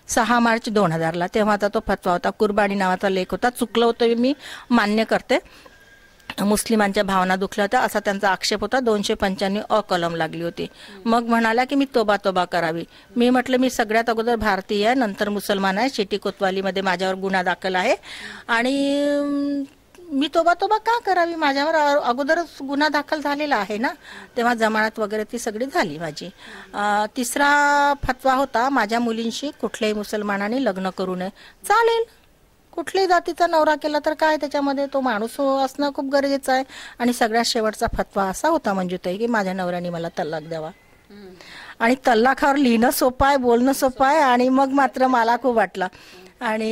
6 मार्च 2000ला, तेव्हाचा तो फतवा होता. कुर्बानी नावाचा लेख होता, चुकलं होतं मी मान्य करते, मुस्लिमांच्या भावना दुखल्या होत्या असा त्यांचा आक्षेप होता. 295 अ कलम लागली होती. मग म्हणाला की मी तोबा करावी. मी म्हटलं मी सगळ्यात अगोदर भारतीय आहे, नंतर मुसलमान आहे, शेटी कोतवालीमध्ये माझ्यावर गुन्हा दाखल आहे, आणि मी तोबा का करावी, माझ्यावर अगोदरच गुन्हा दाखल झालेला आहे ना. तेव्हा जमानत वगैरे ती सगळी झाली माझी. तिसरा फतवा होता, माझ्या मुलींशी कुठल्याही मुसलमानाने लग्न करू नये. चालेल, कुठल्याही जातीचा नवरा केला तर काय, त्याच्यामध्ये तो माणूस असणं खूप गरजेचं आहे. आणि सगळ्यात शेवटचा फतवा असा होता मंजुताई की माझ्या नवऱ्याने मला तलाक द्यावा. आणि तलाकावर लिहिणं सोपं आहे, बोलणं सोपं आहे, आणि मग मात्र मला खूप वाटलं. आणि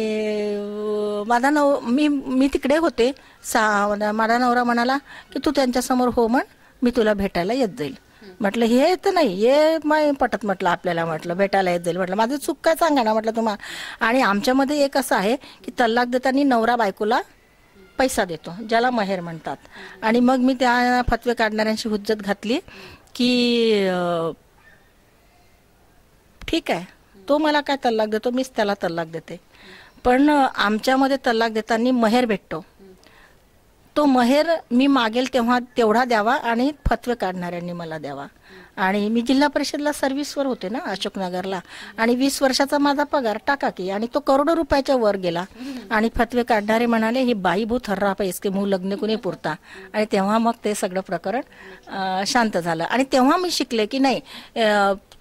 माझा मी तिकडे होते, माझा नवरा म्हणाला की तू त्यांच्यासमोर हो म्हण, मी तुला भेटायला येत जाईल. म्हटलं हे तर नाही, हे माय पटत, म्हटलं आपल्याला, म्हटलं भेटायला येत जाईल, म्हटलं माझं चूक काय सांगा ना, म्हटलं तुम्हाला. आणि आमच्यामध्ये एक असं आहे की तलाक देताना नवरा बायकोला पैसा देतो, ज्याला महेर म्हणतात. आणि मग मी त्या फतवे काढणाऱ्यांशी हुज्जत घातली की ठीक आहे, तो मला काय तलाक देतो, मीच त्याला तलाक देते, पण आमच्यामध्ये तलाक देताना महेर भेटतो, तो महेर मी मागेल तेव्हा तेवढा द्यावा आणि फतवे काढणाऱ्यांनी मला द्यावा. आणि मी जिल्हा परिषदला सर्व्हिसवर होते ना अशोकनगरला, आणि 20 वर्षाचा माझा पगार टाका की, आणि तो करोडो रुपयाच्या वर गेला. आणि फतवे काढणारे म्हणाले ही बाई भूत हर्रा पे इसके मुंह लगने को नहीं पुरता. आणि तेव्हा मग ते सगळं प्रकरण शांत झालं. आणि तेव्हा मी शिकले की नाही,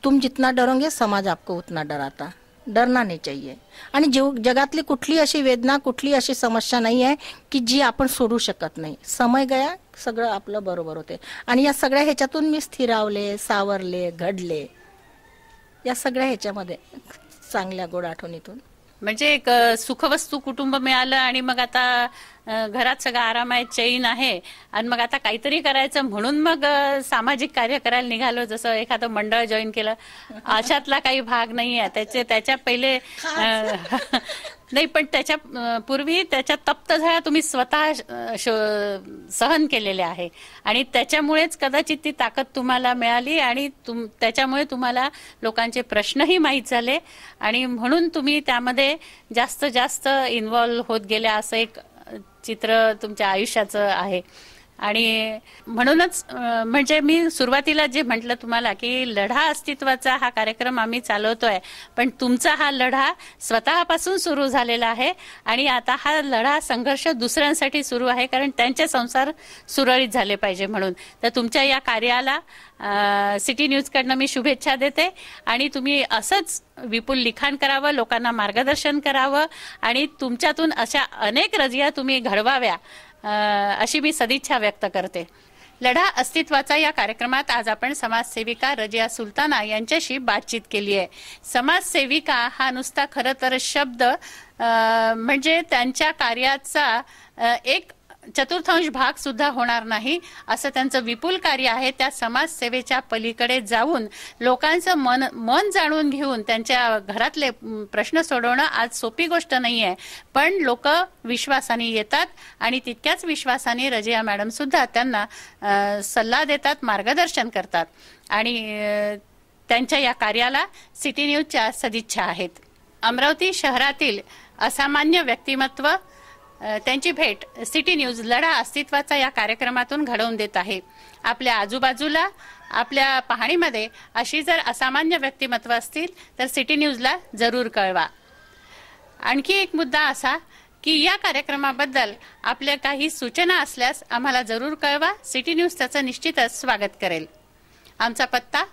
तुम जितना डरोगे समाज आपको उतना डराता, डरना नाही चाहिए. आणि जगातली कुठली अशी वेदना, कुठली अशी समस्या नाही आहे की जी आपण सोडू शकत नाही. समय गया, सगळं आपलं बरोबर होते. आणि या सगळ्या ह्याच्यातून मी स्थिरावले, सावरले, घडले, या सगळ्या ह्याच्यामध्ये चांगल्या गोड आठवणीतून. म्हणजे एक सुखवस्तू कुटुंब मिळालं, आणि मग आता घरात सगळं आराम आहे, चैन आहे, आणि मग आता काहीतरी करायचं म्हणून मग सामाजिक कार्य करायला निघालो. जसं एखादं मंडळ जॉईन केलं, अशातला काही भाग नाही आहे. त्याच्या पहिले नाही, पण त्याच्या पूर्वी त्याच्या तप्त झळा तुम्ही स्वतः सहन केलेले आहे, आणि त्याच्यामुळेच कदाचित ती ताकद तुम्हाला मिळाली, आणि त्याच्यामुळे तुम्हाला लोकांचे प्रश्नही माहीत झाले, आणि म्हणून तुम्ही त्यामध्ये जास्त इन्व्हॉल्व होत गेले. असं एक चित्र तुमच्या आयुष्याचं आहे. आणि म्हणूनच म्हणजे मी सुरुवातीला जे म्हटलं तुम्हाला की लढा अस्तित्वाचा हा कार्यक्रम आम्ही चालवतोय, पण तुमचा हा लढा स्वतःपासून सुरू झालेला आहे, आणि आता हा लढा संघर्ष दुसऱ्यांसाठी सुरू आहे, कारण त्यांचे संसार सुरळीत झाले पाहिजे म्हणून. तर तुमच्या या कार्याला सिटी न्यूजकडनं मी शुभेच्छा देते, आणि तुम्ही असंच विपुल लिखाण करावं, लोकांना मार्गदर्शन करावं, आणि तुमच्यातून अशा अनेक रजिया तुम्ही घडवाव्या अशी मी सदिच्छा व्यक्त करते. लढा अस्तित्वाचा या कार्यक्रमात आज आपण समाजसेविका रजिया सुलताना यांच्याशी बातचीत केली आहे. समाजसेविका हा नुसता खरं तर शब्द म्हणजे त्यांच्या कार्याचा एक चतुर्थांश भाग सुद्धा होणार नाही असं त्यांचं विपुल कार्य आहे. त्या समाजसेवेच्या पलीकडे जाऊन लोकांचं मन जाणून घेऊन त्यांच्या घरातले प्रश्न सोडवणं आज सोपी गोष्ट नाही आहे. पण लोक विश्वासाने येतात आणि तितक्याच विश्वासाने रजिया मॅडम सुद्धा त्यांना सल्ला देतात, मार्गदर्शन करतात आणि त्यांच्या या कार्याला सिटी न्यूजच्या सदिच्छा आहेत. अमरावती शहरातील असामान्य व्यक्तिमत्व त्यांची भेट सिटी न्यूज लढा अस्तित्वाचा या कार्यक्रमातून घडवून देत आहे. आपल्या आजूबाजूला आपल्या पाहणीमध्ये अशी जर असामान्य व्यक्तिमत्व असतील तर सिटी न्यूजला जरूर कळवा. आणखी एक मुद्दा असा की या कार्यक्रमाबद्दल आपल्या काही सूचना असल्यास आम्हाला जरूर कळवा. सिटी न्यूज त्याचं निश्चितच स्वागत करेल. आमचा पत्ता